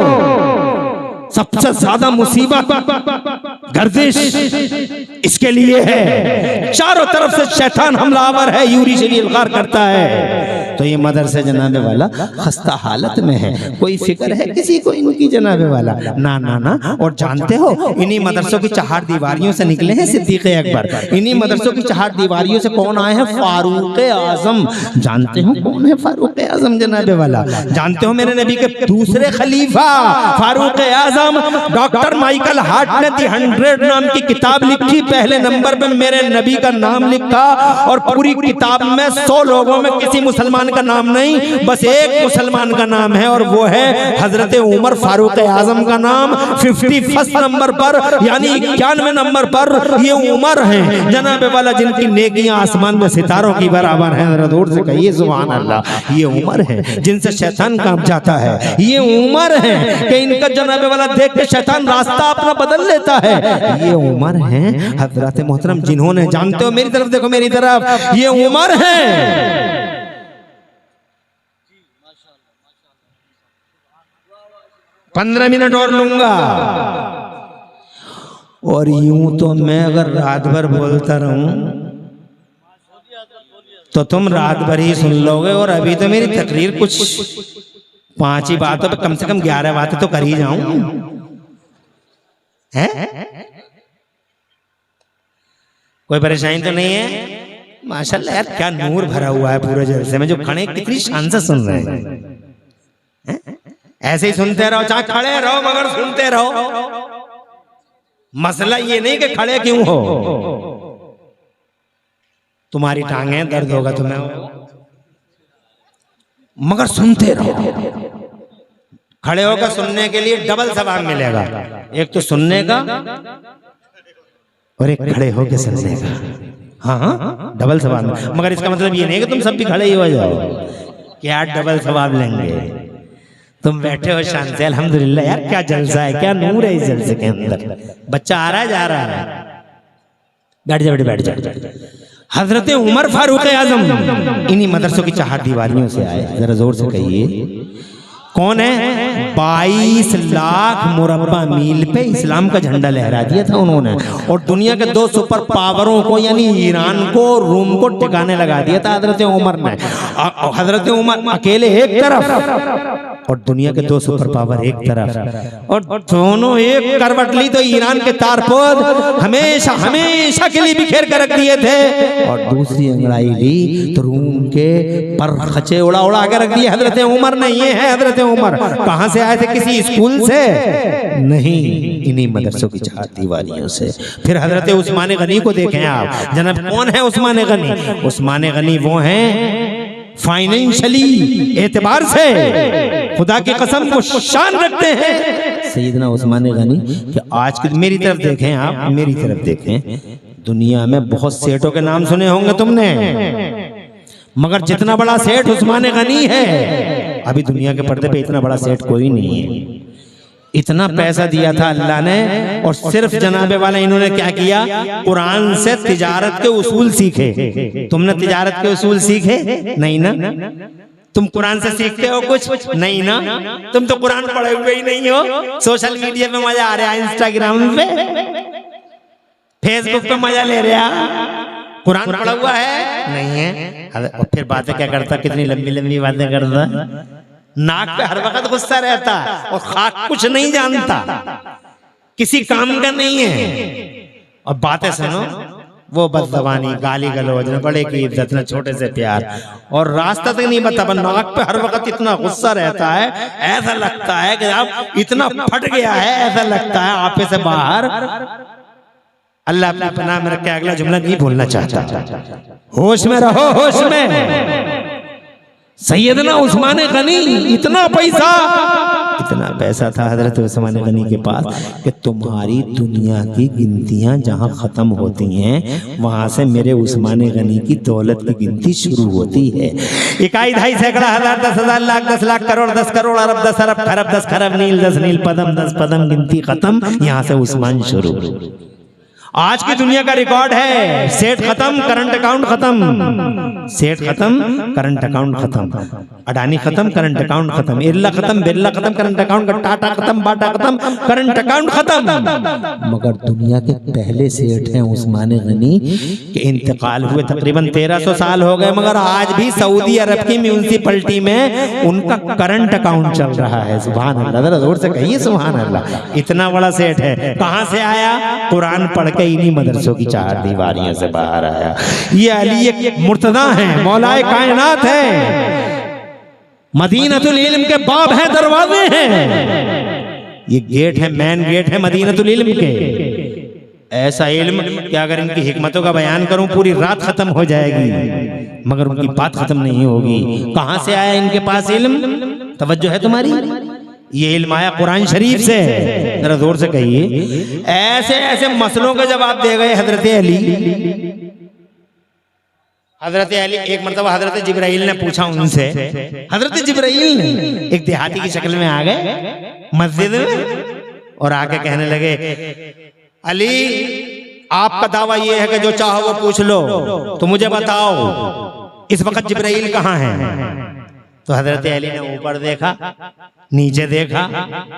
S3: सबसे ज्यादा मुसीबत गर्दिश इसके लिए है, चारों तरफ से शैतान हमलावर है, यूरी से इल्गार करता है। तो ये मदरसे जनाबे वाला खस्ता हालत में है, कोई फिक्र है किसी को इनकी जनाबे वाला? ना ना ना। और जानते हो, इन्हीं मदरसों की 4 दीवारियों से निकले हैं सिद्दीक़ अकबर। इन्हीं मदरसों की 4 दीवारियों से कौन आए हैं? फारूक आजम। जानते हो कौन है फारूक आजम जनाबे वाला? जानते हो मेरे नबी के दूसरे खलीफा फारूक आजम डॉक्टर माइकल हार्ट ने दी 100 नाम की किताब लिखी। पहले नंबर पे मेरे नबी का नाम लिखा, और पूरी किताब में 100 लोगों में किसी मुसलमान का नाम नहीं, बस एक मुसलमान का नाम है, और वो है हजरत उमर फारूक आजम का नाम। 51 नंबर पर, यानी 91 नंबर पर ये उमर है जनाबे वाला, जिनकी नेकियां आसमान में सितारों की बराबर है। जरा दूर से कहिए सुभान अल्लाह। ये उमर है जिनसे शैतान कांप जाता है, ये उमर है कि इनका जनाबे वाला देख के शैतान रास्ता अपना बदल लेता है। ये उमर है हजरत मोहतरम, जिन्होंने, जानते हो, मेरी तरफ देखो, मेरी तरफ, ये उमर है। 15 मिनट और लूंगा, और यूं तो मैं अगर रात भर बोलता रहूं तो तुम रात भर ही सुन लोगे, और अभी तो मेरी तकरीर कुछ 5 ही बातों पे कम से कम 11 बातें तो कर ही जाऊं है। कोई परेशानी तो नहीं है? माशाल्लाह यार क्या नूर भरा हुआ है पूरे जलसे में, जो खड़े कितनी शान से सुन रहे हैं। ऐसे ही सुनते रहो, चाहे खड़े रहो मगर सुनते रहो। मसला ये नहीं कि खड़े क्यों हो, तुम्हारी टांगें दर्द होगा तुम्हें, मगर सुनते रहो। खड़े होकर सुनने के लिए डबल सवाब मिलेगा, एक तो सुनने का और एक खड़े होकर सुनने का। हाँ डबल सवाब, मगर इसका मतलब ये नहीं कि तुम सब भी खड़े ही हो जाओ, क्या डबल सवाब लेंगे। तुम बैठे हो शान से, अल्हम्दुलिल्लाह यार क्या जलसा है, क्या नूर है इस जलसे के अंदर। बच्चा आ रहा है जा रहा है, बैठ जा बेटे बैठ जा। हजरत उमर फारूक आजम इन्हीं मदरसों की चाहत दीवारियों से आए, जरा जोर से कहिए कौन है। 22 लाख मुरब्बा मील पे इस्लाम का झंडा लहरा दिया था उन्होंने, और दुनिया के 2 सुपर पावरों को यानी ईरान को रूम को ठिकाने लगा दिया था हजरत उमर ने। हजरत उमर अकेले एक तरफ और दुनिया के 2 सुपर पावर एक तरफ, और दोनों एक करवट ली तो ईरान के तारपोद हमेशा हमेशा के लिए बिखेर कर रख दिए थे, और दूसरी अंगड़ाई ली तो रूम के पर खचे उड़ा उड़ा के रख दिए हजरत उमर ने। ये है हजरत उमर, कहां से आए थे? किसी स्कूल से नहीं, इन्हीं मदरसों की चाहत दीवारियों से। फिर हजरत उस्मान गनी को देखें आप, जनाब कौन है उस्मान गनी? उस्मान गनी वो हैं फाइनेंशियली एतबार से खुदा की कसम को शान रखते हैं सैयदना उस्मान गनी। कि आज की मेरी तरफ देखें आप, मेरी तरफ देखें, दुनिया में बहुत सेठों के नाम सुने होंगे तुमने, मगर जितना बड़ा सेठ उस्मान गनी है अभी दुनिया के पर्दे पे इतना बड़ा सेठ कोई नहीं है। इतना पैसा दिया था अल्लाह ने, और सिर्फ जनाबे वाला इन्होंने क्या किया, कुरान से तिजारत के उसूल सीखे। तुमने तिजारत के उसूल सीखे नहीं ना? तुम कुरान से सीखते हो कुछ नहीं ना? तुम तो कुरान पढ़े हुए ही नहीं हो। सोशल मीडिया पे मजा आ रहा है, इंस्टाग्राम पे फेसबुक पे मजा ले रहा, कुरान पढ़ा हुआ है नहीं है। और फिर बातें क्या करता, कितनी लंबी लंबी बातें करता, नाक पे हर वक्त गुस्सा रहता और खाक कुछ नहीं जानता, किसी काम का नहीं है। और बातें सुनो, वो बदजबानी, गाली गलौज, बड़े की इज्जत, न छोटे से प्यार, और रास्ता तक नहीं बता, नाक पे हर वक्त इतना गुस्सा रहता है, ऐसा लगता है कि आप इतना फट गया है, ऐसा लगता है आपे से बाहर। अल्लाह अपना पनाह में रखे, अगला जुमला नहीं बोलना चाहता। होश में रहो, होश में। सैयदना उस्मान गनी, इतना पैसा था हजरत उस्मान गनी के पास कि तुम्हारी दुनिया की गिनतियां जहां खत्म होती हैं वहां से मेरे उस्मान गनी की दौलत की गिनती शुरू होती है। 1 2 सैकड़ा हजार 10,000 लाख 10 लाख करोड़ 10 करोड़ अरब 10 अरब खरब 10 खरब नील 10 नील पदम 10 पदम, गिनती खत्म, यहां से उस्मान शुरू। आज की दुनिया का रिकॉर्ड है, सेठ खत्म करंट अकाउंट खत्म, सेठ खत्म करंट अकाउंट खत्म, अडानी खत्म करंट अकाउंट खत्म, इरला खत्म बिरला खत्म करंट अकाउंट, टाटा खत्म बाटा खत्म करंट अकाउंट खत्म। मगर दुनिया के पहले सेठ हैं उस्मान गनी के इंतकाल हुए तकरीबन 1300 साल हो गए, मगर आज भी सऊदी अरब की म्यूनिसिपैलिटी में उनका करंट अकाउंट चल रहा है। सुभान अल्लाह, जरा जोर से कहिए सुभान अल्लाह। इतना बड़ा सेठ है, कहां से आया? कुरान पढ़ के इन्हीं मदरसों की 4 दीवारियों से बाहर आया। ये अली एक मुर्तदा है, मौलाए कायनात है, मदीनतुल इल्म के बाब हैं, दरवाजे हैं, ये गेट है, मेन गेट है मदीनतुल इल्म के। ऐसा इल्म कि अगर इनकी हिकमतों का बयान करूं पूरी रात खत्म हो जाएगी, मगर उनकी बात खत्म नहीं होगी। कहां से आया इनके पास इल्म? तवज्जो है तुम्हारी? ये इल्म आया कुरान शरीफ से। जरा जोर से कहिए। ऐसे ऐसे मसलों का जवाब दे गए हजरत अली। हजरत अली, एक मरतबा हजरत जिब्राइल ने पूछा उनसे, हजरत जिब्राइल ने एक देहाती की शक्ल में आ गए मस्जिद में और आके कहने लगे, अली आपका दावा ये है कि जो चाहो वो पूछ लो, तो मुझे बताओ इस वक्त जिब्राइल कहाँ है? तो हजरत अली ने ऊपर देखा, नीचे देखा,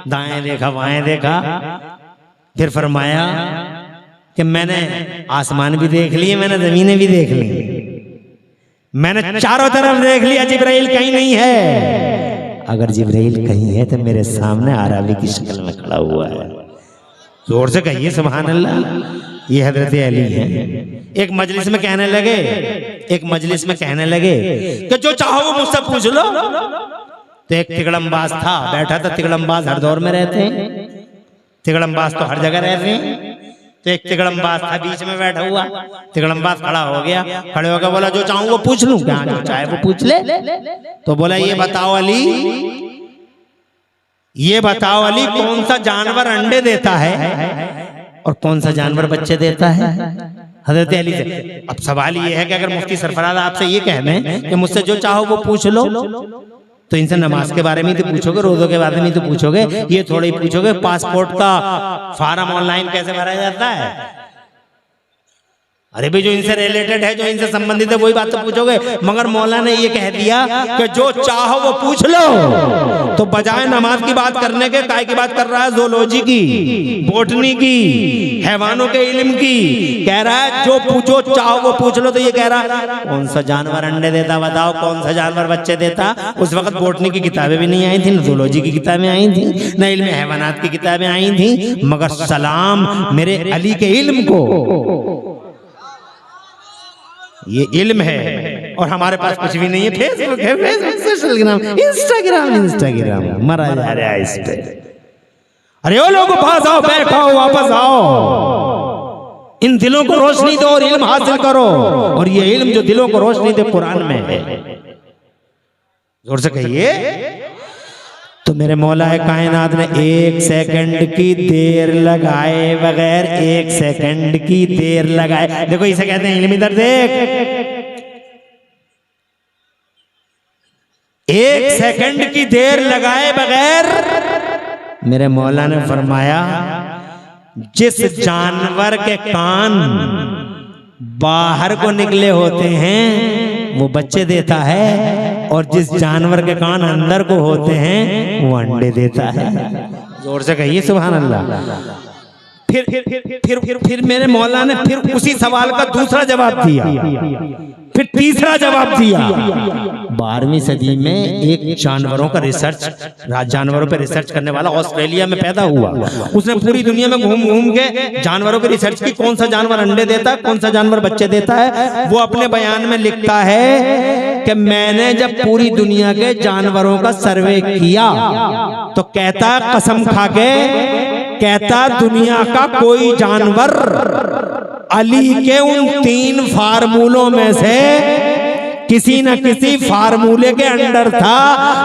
S3: दाएं देखा, बाएं देखा, फिर फरमाया कि मैंने आसमान भी देख लिए, मैंने जमीनें भी देख ली, मैंने चारों तरफ देख लिया, जिब्राइल कहीं नहीं है। अगर जिब्राइल कहीं है तो मेरे सामने आरावी की शक्ल में खड़ा हुआ है। जोर से कहिए सुभान अल्लाह। ये हजरत अली है। एक मजलिस में कहने लगे कि जो चाहो वो मुझसे पूछ लो। तो एक तिगड़मबाज था, बैठा था। तिगड़मबाज हर दौर में रहते हैं, तिगड़मबाज तो हर जगह रहते हैं। तो एक तिगड़मबाज था, बीच में बैठा हुआ। तिगड़मबाज खड़ा हो गया, खड़े होकर बोला जो चाहूं वो पूछ लूं क्या? जो चाहे वो पूछ ले। तो बोला ये बताओ अली, कौन सा जानवर अंडे देता है और कौन सा जानवर बच्चे देता है? हजरत अली से। अब सवाल ये है कि अगर मुफ्ती सरफराज आपसे ये कह दें कि मुझसे जो चाहो वो पूछ लो, तो इनसे नमाज के बारे में ही तो पूछोगे, रोजों के बारे में ही तो पूछोगे, ये थोड़ी पूछोगे पासपोर्ट का फार्म ऑनलाइन कैसे भरा जाता है। अरे भाई जो इनसे रिलेटेड है, जो इनसे संबंधित है, वही बात तो पूछोगे। मगर मौला ने ये कह दिया कि जो चाहो वो पूछ लो। तो बजाय नमाज की बात करने के काय की बात कर रहा है? ज़ूलॉजी की, बॉटनी की, हैवानों के इल्म की। कह रहा है जो चाहो वो पूछ लो। तो ये कह रहा है कौन सा जानवर अंडे देता बताओ, कौन सा जानवर बच्चे देता। उस वक्त बॉटनी की किताबें भी नहीं आई थी, न ज़ूलॉजी की किताबें आई थी, न इल्म हैवानात की किताबें आई थी। मगर सलाम मेरे अली के इल्म को, ये इल्म है। और हमारे पास कुछ भी नहीं है। फेसबुक है, इंस्टाग्राम मरा जा रहा है इस पे। अरे ओ लोगों पास आओ, बैठो, वापस आओ, इन दिलों को रोशनी दो और इल्म हासिल करो। और ये इल्म जो दिलों को रोशनी दे कुरान में है। जोर से कहिए। तो मेरे मौला कायनात ने 1 सेकंड की देर लगाए बगैर, 1 सेकंड की देर लगाए, देखो इसे कहते हैं इल्म। इधर देख, 1 सेकंड की देर लगाए बगैर मेरे मौला ने फरमाया जिस जानवर के कान बाहर को निकले होते हैं वो बच्चे देता है, और जिस जानवर के कान अंदर को होते हैं वो अंडे देता है। जोर से कहिए सुभान अल्लाह। फिर मेरे मौला ने फिर उसी सवाल का दूसरा जवाब दिया, फिर तीसरा जवाब दिया। 12वीं सदी में एक जानवरों का जानवरों पर रिसर्च करने वाला ऑस्ट्रेलिया में पैदा हुआ। उसने पूरी दुनिया में घूम घूम के जानवरों की रिसर्च की, कौन सा जानवर अंडे देता है, कौन सा जानवर बच्चे देता है। वो अपने बयान में लिखता है कि मैंने जब पूरी दुनिया के जानवरों का सर्वे किया तो कहता कसम खा के, कहता दुनिया का कोई जानवर अली के उन 3 फार्मूलों में से किसी न किसी फार्मूले के अंडर था।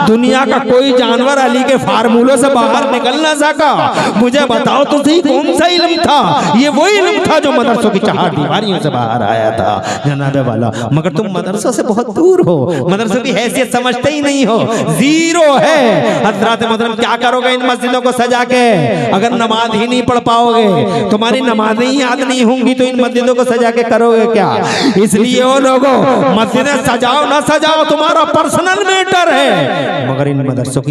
S3: दुनिया का कोई जानवर अली के फार्मूलों से बाहर निकल ना सका। मुझे बताओ तो सही कौन सा इल्म था? ये वही इल्म था जो मदरसों की 4 दीवारियों से बाहर आया था जनाबे वाला। मगर तुम मदरसों से बहुत दूर हो, मदरसों की हैसियत समझते ही नहीं हो, जीरो है। हजरत मोहतरम क्या करोगे इन मस्जिदों को सजा के? अगर नमाज ही नहीं पढ़ पाओगे, तुम्हारी नमाजें ही याद नहीं होंगी, तो इन मस्जिदों को सजा के करोगे क्या? इसलिए वो लोगों मस्जिदें सजाओ ना सजाओ तुम्हारा पर्सनल मैटर है, मगर इन मदरसों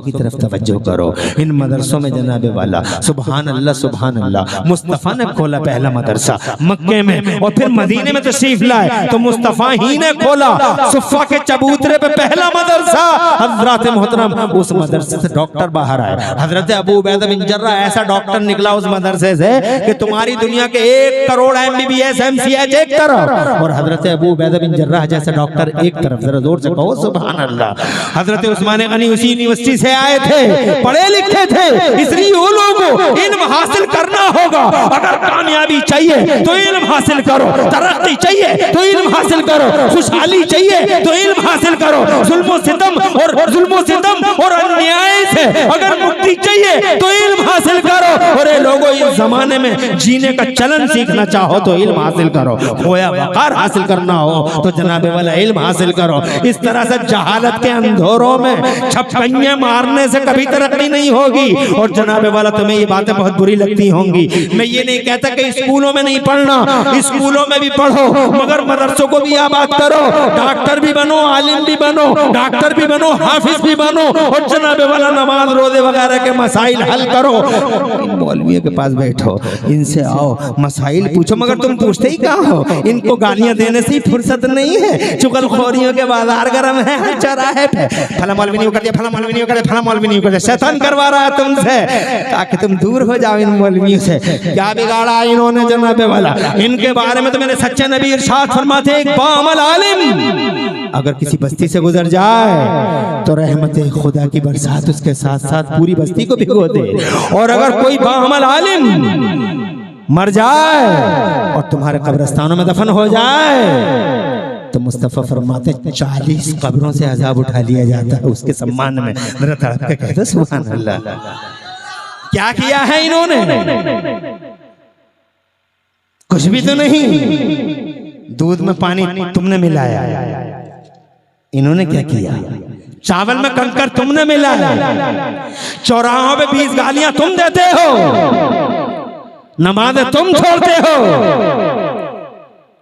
S3: की तरफ तवज्जो करो। इन मदरसों में जनाबे वाला सुभान अल्लाह सुभान अल्लाह। मुस्तफ़ा ने खोला पहला मदरसा मक्के में, और फिर मदीने में तशरीफ लाए तो मुस्तफ़ा ही ने खोला सुफ़ा के चबूतरे पे पहला मदरसा। हजरत मोहतरम उस मदरसे से डॉक्टर बाहर आए। हजरत अबू उबैदा बिन जर्राह ऐसा डॉक्टर निकला उस मदरसे से कि तुम्हारी दुनिया के 1 करोड़ MBBS MCH एक तरफ, और हजरत अबू उबैदा बिन जर्राह जैसे डॉक्टर एक तरफ। जरा जोर से कहो सुभान अल्लाह। हजरत उस्मान गनी उसी यूनिवर्सिटी से आए थे, पढ़े लिखे थे, इसलिए वो लोगों इल्म हासिल करना होगा। अगर कामयाबी चाहिए तो इल्म हासिल करो, तरक्की चाहिए तो इल्म हासिल करो, खुशहाली चाहिए तो इल्म हासिल करो। जुल्मो सितम और अन्याय से अगर मुक्ति चाहिए तो इल्म हासिल करो। और ये लोगों इस जमाने में जीने का चलन सीखना चाहो तो इल्म हासिल करो, खोया वकार हासिल करना हो तो जनाबे वाला इल्म हासिल करो। इस तरह से जहालत के अंधेरों में छप्पैया मारने से कभी तरक्की नहीं होगी। और जनाबे वाला तुम्हें ये बातें बहुत बुरी लगती होंगी, मैं ये नहीं कहता कि स्कूलों में नहीं पढ़ना, स्कूलों में भी पढ़ो, मगर मदरसों को भी आबाद करो। डॉक्टर भी बनो, आलिम भी बनो, डॉक्टर भी बनो, हाफिज भी बनो, और जनाब वाला नमाज रोजे वगैरह के मसाइल हल करो। इन मौलवियों के पास बैठो, इनसे आओ, मसाइल पूछो, मगर तुम पूछते ही कहाँ हो? इनको गालियां देने से फुर्सत नहीं है। चुगलखोरियों के बाजार गरम है, हर चौराहे पे फला मौलवी नहीं कर दिया, फला मौलवी नहीं कर दिया, फला मौलवी नहीं कर दिया। शैतान करवा रहा है तुमसे ताकि तुम दूर हो जाओ इन मौलवियों से। क्या बिगाड़ा इन्होंने जनाब वाला? इनके बारे में तो मेरे सच्चे नबी इरशाद फरमाते, एक बाअमल आलिम अगर किसी बस्ती से गुजर जाए तो रहमत खुदा की बरसात उसके साथ साथ पूरी बस्ती को भिगो दे। और अगर कोई बाअमल आलिम मर जाए और तुम्हारे कब्रिस्तानों में दफन हो जाए तो मुस्तफा फरमाते 40 कब्रों से अजाब उठा लिया जाता है उसके सम्मान में। मेरा तड़प के कहते सुभान अल्लाह। क्या किया है इन्होंने? कुछ भी तो नहीं। दूध में पानी तुमने मिलाया, इन्होंने क्या किया? चावल में कंकर तुमने मिलाया, चौराहों पे 20 गालियां तुम देते हो, नमाज़ें तुम छोड़ते हो,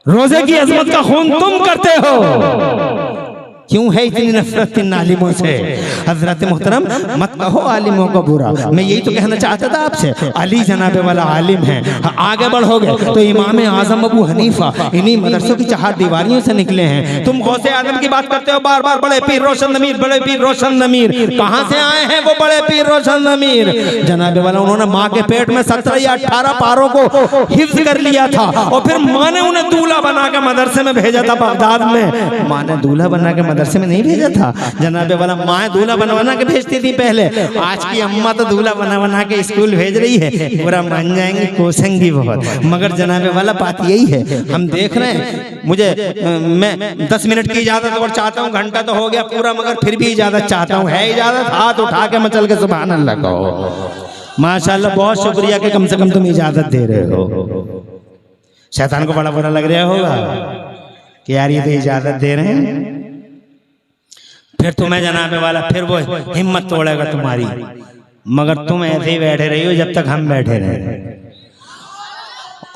S3: रोजे की अजमत का खून तुम करते हो। क्यों है इतनी नफरत इन आलिमों से? हजरत मोहतरम मत कहो आलिमों को बुरा। मैं यही तो कहना चाहता था आपसे, अली जनाबे वाला आलिम है। आगे बढ़ोगे तो इमाम आजम अबू हनीफा इन्हीं मदरसों की 4 दीवारियों से निकले हैं। तुम गौसे आजम की बात करते हो बार बार, बड़े पीर रोशन नमीर, बड़े पीर रोशन नमीर। कहां से आए हैं वो बड़े पीर रोशन नमीर? जनाबे वाला उन्होंने माँ के पेट में 17 या 18 पारों को हिफ्ज कर लिया था और फिर माँ ने उन्हें दूल्हा बना के मदरसे में भेजा था बगदाद में। माँ ने दूल्हा बना के मदरसे में नहीं भेजा था जनाबे वाला, माँ दूल्हा बना के भेजती थी पहले। आज की अम्मा तो दूल्हा बना के स्कूल भेज रही है। पूरा मान जाएंगी, कोसेंगी बहुत, मगर जनाबे वाला बात यही है। हम देख रहे हैं, मुझे मैं 10 मिनट की इजाजत और चाहता हूँ, घंटा तो हो गया पूरा, मगर फिर भी इजाजत चाहता हूँ। है इजाजत? हाथ उठा के मचल के सुभान अल्लाह कहो। माशाल्लाह, बहुत शुक्रिया कि कम से कम तुम इजाजत दे रहे हो। शैतान को बड़ा बुरा लग रहा होगा कि यार ये तो इजाजत दे रहे हैं, फिर तुम्हें जनाबे वाला फिर वो हिम्मत तोड़ेगा तुम्हारी। मगर तुम ऐसे ही बैठे रही हो जब तक हम बैठे रहे।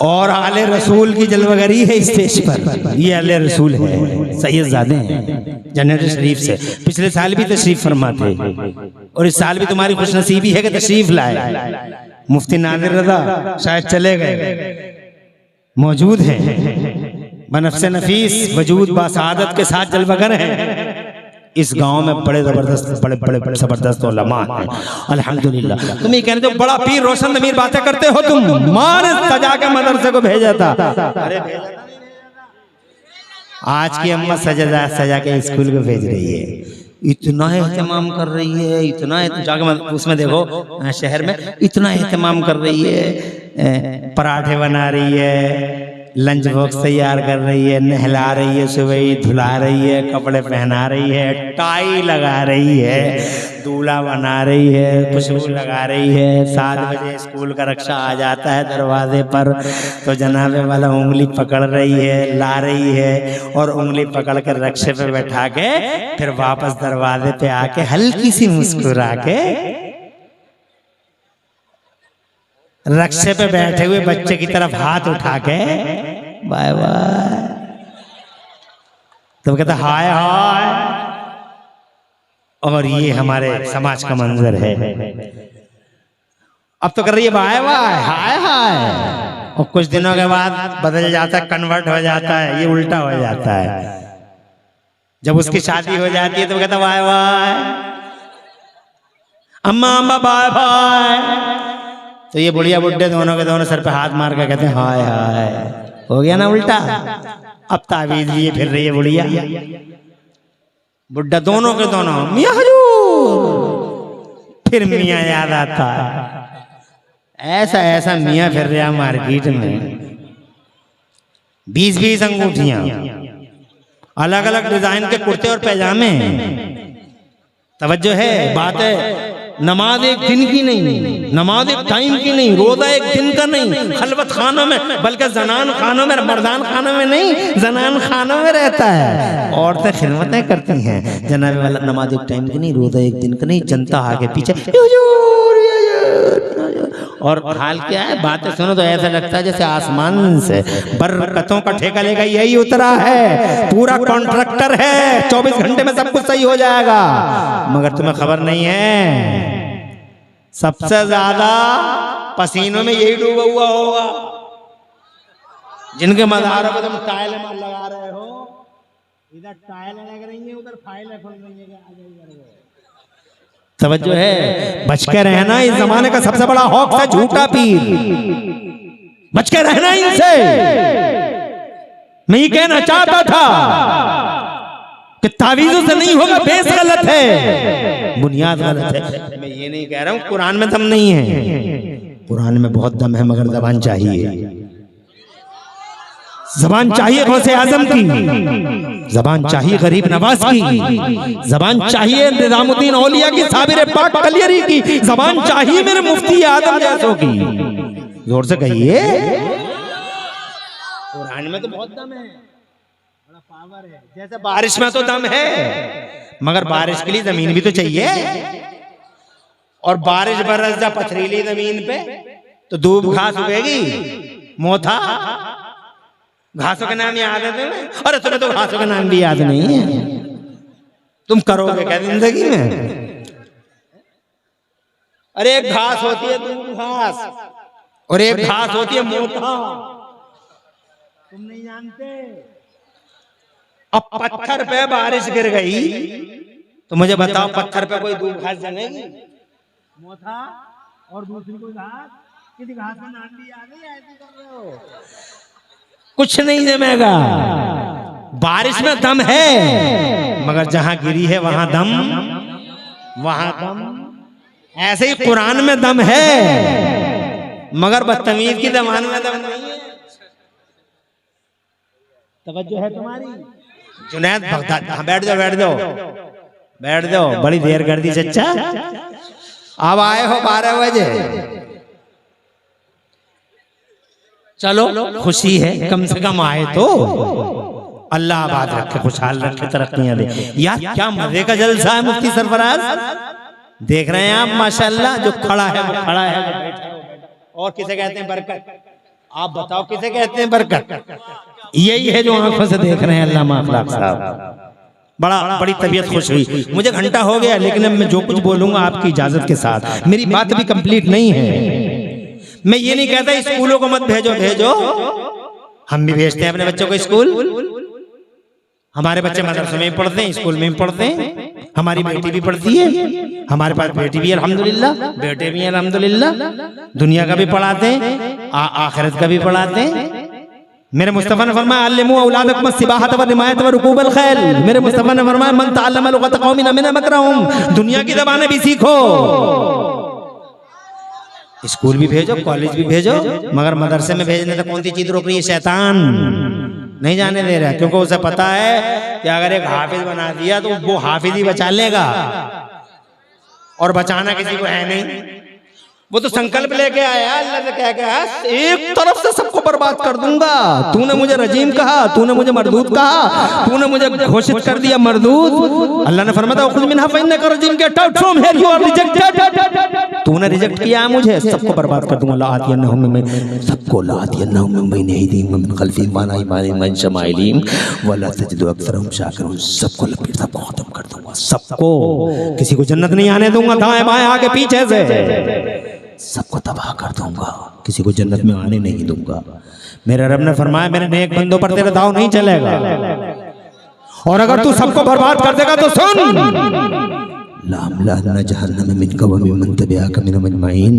S3: और आले रसूल की जलवगरी है स्टेज पर। ये आले रसूल है, सैयदजादे हैं जन्नत शरीफ से। पिछले साल भी तशरीफ फरमा थे और इस साल भी तुम्हारी खुशनसीबी है कि तशरीफ लाए। मुफ्ती नादिर रजा शायद चले गए, मौजूद हैं बनफ्से नफीस वजूद बासादत के साथ जलवगर हैं। इस गांव में बड़े जबरदस्त बड़े जबरदस्त उलमा हैं अल्हम्दुलिल्लाह। तुम ये कहते हो बड़ा पीर रोशन नमीर बातें करते हो, तुम मां ने सजा के मदरसे को भेजा था। अरे आज की अम्मा सजा के स्कूल को भेज रही है, इतना एहतमाम कर रही है, इतना जाके उसमें देखो शहर में इतना एहतमाम कर रही है। पराठे बना रही है, लंच बॉक्स तैयार कर रही है, नहला रही है, सुबह धुला रही है, कपड़े पहना रही है, टाई लगा रही है, दूल्हा बना रही है, खुशबू लगा रही है। 7 बजे स्कूल का रक्षा आ जाता है दरवाजे पर तो जनाबे वाला उंगली पकड़ रही है, ला रही है और उंगली पकड़ कर रक्षे पे बैठा के फिर वापस दरवाजे पे आके हल्की सी मुस्कुरा के रक्षे पे बैठे हुए बच्चे की तरफ हाथ उठा के बाय बाय, तो कहता हाय हाय। और ये हमारे समाज का मंजर है। अब तो कर रही है बाय बाय हाय हाय, और कुछ दिनों के बाद बदल जाता है, कन्वर्ट हो जाता है, ये उल्टा हो जाता है। जब उसकी शादी हो जाती है तो कहता बाय बाय अम्मा अम्मा बाय बाय। तो ये बुढ़िया बुड्ढे दोनों के दोनों सर पे हाथ मार के कहते हैं हाय हाय। हो गया ना उल्टा। अब तावीज लिए फिर रही है बुढ़िया बुड्ढा, दोनों के दोनों मियां हजूर। फिर मियां याद आता है, ऐसा ऐसा मियां फिर रहा मार्केट में। 20-20 अंगूठियां, अलग अलग डिजाइन के कुर्ते और पैजामे। तवज्जो है, बात है नमाज एक दिन की नहीं, नमाज एक टाइम की नहीं, रोजा एक दिन का नहीं। खलवत खानों में, बल्कि जनान खानों में, मर्दान खानों में नहीं, जनान खानों में रहता है। औरतें खिदमतें करती हैं। जनाब वाला नमाज एक टाइम की नहीं, रोजा एक दिन का नहीं। जनता आगे पीछे और हाल क्या है, बातें सुनो तो ऐसा लगता है जैसे आसमान से बरकतों का ठेका लेगा यही उतरा है, पूरा कॉन्ट्रैक्टर है, 24 घंटे में सब कुछ सही हो जाएगा। मगर तुम्हें खबर नहीं है, सबसे ज्यादा पसीनों में यही डूबा हुआ होगा जिनके मज़ारों पे तुम टाइल लगा रहे हो। इधर टाइल लग रही है, उधर फाइलें खुल रही है। तवज्जो है, बच के रहना, इस जमाने का सबसे बड़ा हॉक है झूठा पीर, बच के रहना इनसे। मैं ये कहना चाहता था कि तावीज़ों से नहीं होगा, बेस गलत है, बुनियाद गलत है। मैं ये नहीं कह रहा हूं कुरान में दम नहीं है, कुरान में बहुत दम है, मगर जबान चाहिए। जबान चाहिए गौसे आजम की, जबान चाहिए गरीब नवाज की, जबान चाहिए निजामुद्दीन औलिया की, साबिर पाक कलियरी की, जबान चाहिए मेरे मुफ्ती आदम जैसों की। जोर से कहिए, कुरान में तो बहुत दम है, बड़ा पावर है। जैसे बारिश में तो दम है, मगर बारिश के लिए जमीन भी तो चाहिए। और बारिश बरस जा पथरीली जमीन पे तो धूप घास उगेगी, मोथा घासों का नाम याद है तुम्हें? अरे तुम्हें तो घासों का नाम भी याद नहीं है, तुम करोगे क्या जिंदगी में? अरे एक घास होती है दूब घास, और एक घास होती है मोथा, तुम नहीं जानते। अब पत्थर पे बारिश गिर गई तो मुझे बताओ, पत्थर पे कोई दूब घास जमेगी? मोथा और दूसरी कोई घास? किसी घास का नाम भी याद नहीं? ऐसे कर रहे हो, कुछ नहीं जमेगा। बारिश में दम है, मगर जहां गिरी है वहां दम, वहां दम। ऐसे ही कुरान में दम है, मगर बदतमीज की जबान में दम नहीं है। तवज्जो है तुम्हारी? जुनैद बगदाद, हाँ बैठ जाओ, बैठ जाओ, बैठ जाओ, बड़ी देर कर दी चचा, अब आए हो 12 बजे। चलो खुशी है, कम से कम आए तो। अल्लाह आबाद रखे, खुशहाल रखे, तरक्कियां दे। यार क्या मजे का जलसा है मुफ्ती सरफराज, देख रहे हैं आप माशाल्लाह। जो खड़ा है वो खड़ा है, वो बैठा है। और किसे कहते हैं बरकत? आप बताओ किसे कहते हैं बरकत? यही है जो आंखों से देख रहे हैं अल्लामा अखलाक साहब। बड़ी तबीयत खुश हुई। मुझे घंटा हो गया, लेकिन अब मैं जो कुछ बोलूंगा आपकी इजाजत के साथ। मेरी बात भी कंप्लीट नहीं है। मैं ये नहीं कहता स्कूलों को मत भेजो, भेजो, हम भी भेजते हैं अपने बच्चों को स्कूल। हमारे बच्चे मदरसे में भी पढ़ते हैं, स्कूल में भी पढ़ते हैं। हमारी बेटी भी पढ़ती है, हमारे पास बेटी भी है अल्हम्दुलिल्लाह, बेटे भी हैं अल्हम्दुलिल्लाह। दुनिया का भी पढ़ाते हैं, आखिरत का भी पढ़ाते हैं। मेरे मुस्तफा ने फरमाया अल्लिमू औलादकुम सिबाहत व रिमायत व रुकूबल खैल। मेरे मुस्तफा ने फरमाया मन तअल्लम लुगत कौमिन मिन मकरहुम। दुनिया की ज़बानें भी सीखो, स्कूल भी भेजो, कॉलेज भी भेजो, मगर मदरसे में भेजने से कौन सी चीज रोक रही है? शैतान नहीं जाने दे रहा, क्योंकि उसे पता है कि अगर एक हाफिज बना दिया तो वो हाफिज ही बचा लेगा, और बचाना किसी को है नहीं। वो तो संकल्प लेके आया, अल्लाह से कह गया एक तरफ से सबको बर्बाद कर दूंगा। तूने मुझे रजीम कहा, तूने मुझे मरदूद कहा, तूने मुझे घोषित कर दिया मरदूद। अल्लाह ने फरमाया खुद मिनहा फइन्नका रजीम, get out from here, you are rejected. तूने रिजेक्ट किया मुझे, सबको बर्बाद कर दूंगा। ला आतियन्नहुम मिन, सबको ला आतियन्नहुम मिन बैनि अयदीहिम व मिन खल्फिहिम व अन अयमानिहिम व अन शमाइलिहिम व ला तजिदु अक्सरहुम शाकिरीन। सबको लपेट, सबको खत्म कर दूंगा, सबको। किसी को जन्नत नहीं आने दूंगा, दाएं बाएं आगे पीछे से सबको तबाह कर दूंगा, किसी को जन्नत में आने नहीं दूंगा। मेरे रब ने फरमाया मेरे नेक बंदों पर तेरा दाव नहीं चलेगा, और अगर तू सबको बर्बाद कर देगा तो सुन, लामलाना जहन्नम मिनका व मिमन तबिअका मिनहुम अजमईन।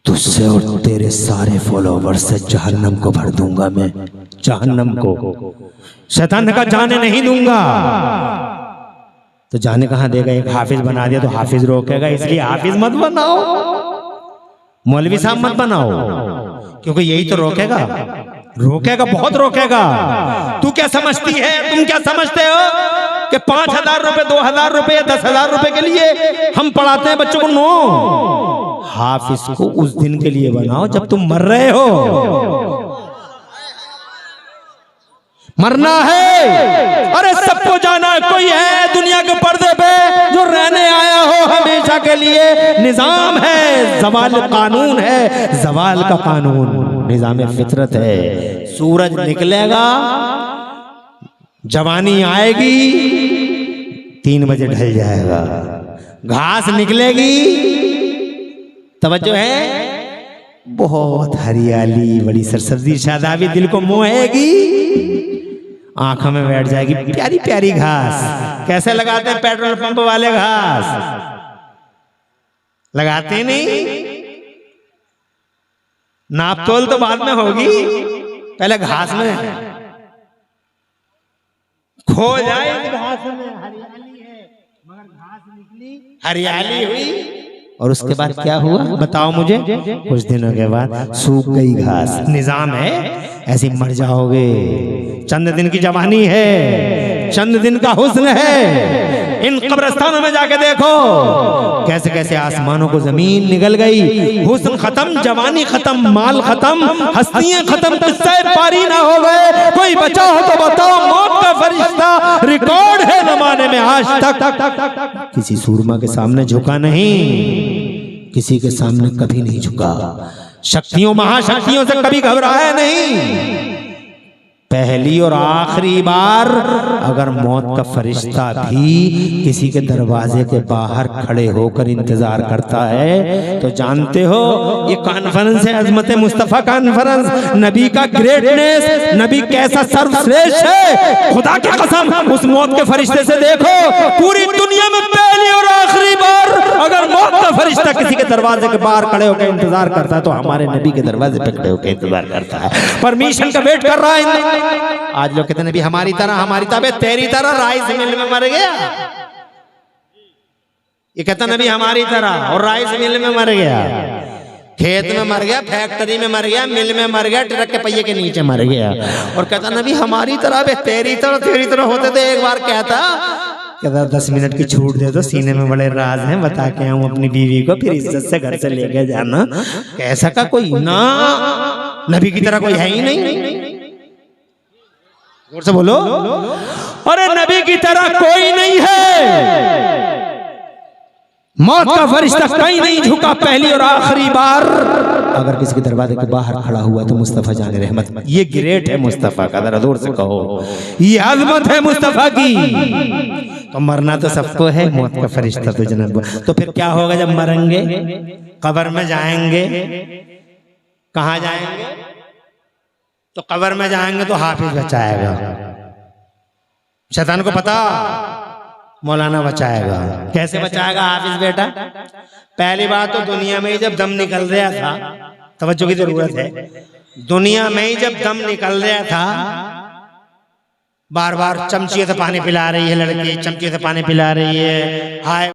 S3: तुझसे और तेरे सारे फॉलोवर से जहन्नम को भर दूंगा मैं, जहन्नम को। शैतान ने कहा जाने नहीं दूंगा, तो जाने कहां देगा? एक हाफिज बना दिया तो हाफिज रोकेगा, इसलिए हाफिज मत बनाओ, मौलवी साहब मत बनाओ, क्योंकि यही तो रोकेगा, रोकेगा, बहुत रोकेगा। तू क्या समझती है, तुम क्या समझते हो कि 5,000 रुपए, 2,000 रुपए या 10,000 रुपए के लिए हम पढ़ाते हैं बच्चों को? नो, हाफिज को उस दिन के लिए बनाओ जब तुम मर रहे हो। मरना है, अरे सबको जाना है। कोई है दुनिया के पर्दे पे जो रहने आया हो हमेशा हमेशा के लिए निजाम है, जवाल कानून है, जवाल का कानून निजाम फितरत है। सूरज निकलेगा, जवानी आएगी, 3 बजे ढल जाएगा। घास निकलेगी, तवज्जो है, बहुत हरियाली, बड़ी सरसब्जी शादाबी दिल को मोहेगी, आंखों में बैठ जाएगी, प्यारी प्यारी घास। कैसे लगाते हैं पेट्रोल पंप वाले घास? लगाते नहीं, नाप तोल तो बाद में होगी, पहले घास में खो जाए। घास में हरियाली है, मगर घास निकली, हरियाली हुई, और उसके बाद क्या हुआ बताओ मुझे? कुछ दिनों के बाद सूख गई घास। निजाम है, ऐसे मर जाओगे। चंद दिन की जवानी है, चंद दिन का हुस्न है। इन कब्रिस्तानों में जाके देखो कैसे कैसे आसमानों को जमीन निगल गई, हुस्न खत्म, जवानी खत्म, माल खत्म, हस्तियां खत्म, किस्से पारी ना हो गए। कोई बचा हो तो बताओ, मौत का फरिश्ता रिकॉर्ड है जमाने में आज तक किसी सूरमा के सामने झुका नहीं, किसी के सामने कभी नहीं झुका, शक्तियों महाशक्तियों से कभी घबराया नहीं। पहली और आखिरी बार अगर मौत का फरिश्ता भी किसी के दरवाजे के बाहर खड़े होकर इंतजार करता है तो जानते हो ये कॉन्फ्रेंस है, अजमत मुस्तफा कॉन्फ्रेंस, नबी का ग्रेटनेस, नबी कैसा सर्वश्रेष्ठ है। खुदा की कसम, उस मौत के फरिश्ते से देखो, पूरी दुनिया में पहली और आखिरी बार अगर मौत का फरिश्ता किसी के दरवाजे के बाहर खड़े होकर इंतजार करता है तो हमारे नबी के दरवाजे पे खड़े होकर इंतजार करता है, परमिशन का वेट कर रहा है। आज लोग कहते हैं नबी हमारी तरह तेरी तरह राइस मिल में मर गया, ये कहता नबी हमारी तरह, और राइस मिल में मर गया, खेत में मर गया, फैक्ट्री में मर गया, मिल में मर गया, ट्रक के पहिए के नीचे मर गया, और कहता नबी हमारी तरह तेरी तरह होते तो एक बार कहता 10 मिनट की छूट दे दो, सीने में बड़े राज हैं, बता के आऊं अपनी बीवी को, फिर इज्जत से घर से लेके जाना। कैसा का कोई ना, नबी की तरह कोई है ही नहीं। जोर से बोलो, अरे नबी की तरह कोई नहीं है। मौत का फरिश्ता कहीं नहीं झुका, पहली और आखिरी बार अगर किसी के दरवाजे के बाहर खड़ा हुआ तो मुस्तफा जान रहमत, ये ग्रेट है मुस्तफा का, जरा जोर से कहो, ये आजमत है मुस्तफा की। तो मरना तो सबको है, मौत का फरिश्ता तो जनाब। तो फिर क्या होगा जब मरेंगे? कब्र में जाएंगे, कहाँ जाएंगे? तो कब्र में जाएंगे तो हाफिज बचाएगा, शैतान को पता, मौलाना बचाएगा। कैसे बचाएगा हाफिज बेटा? पहली बात तो दुनिया में ही जब दम निकल रहा था, तवज्जो की जरूरत है, दुनिया में ही जब दम निकल रहा था, बार बार चमचियों से पानी पिला रही है लड़की, चमचियों से पानी पिला रही है, हाय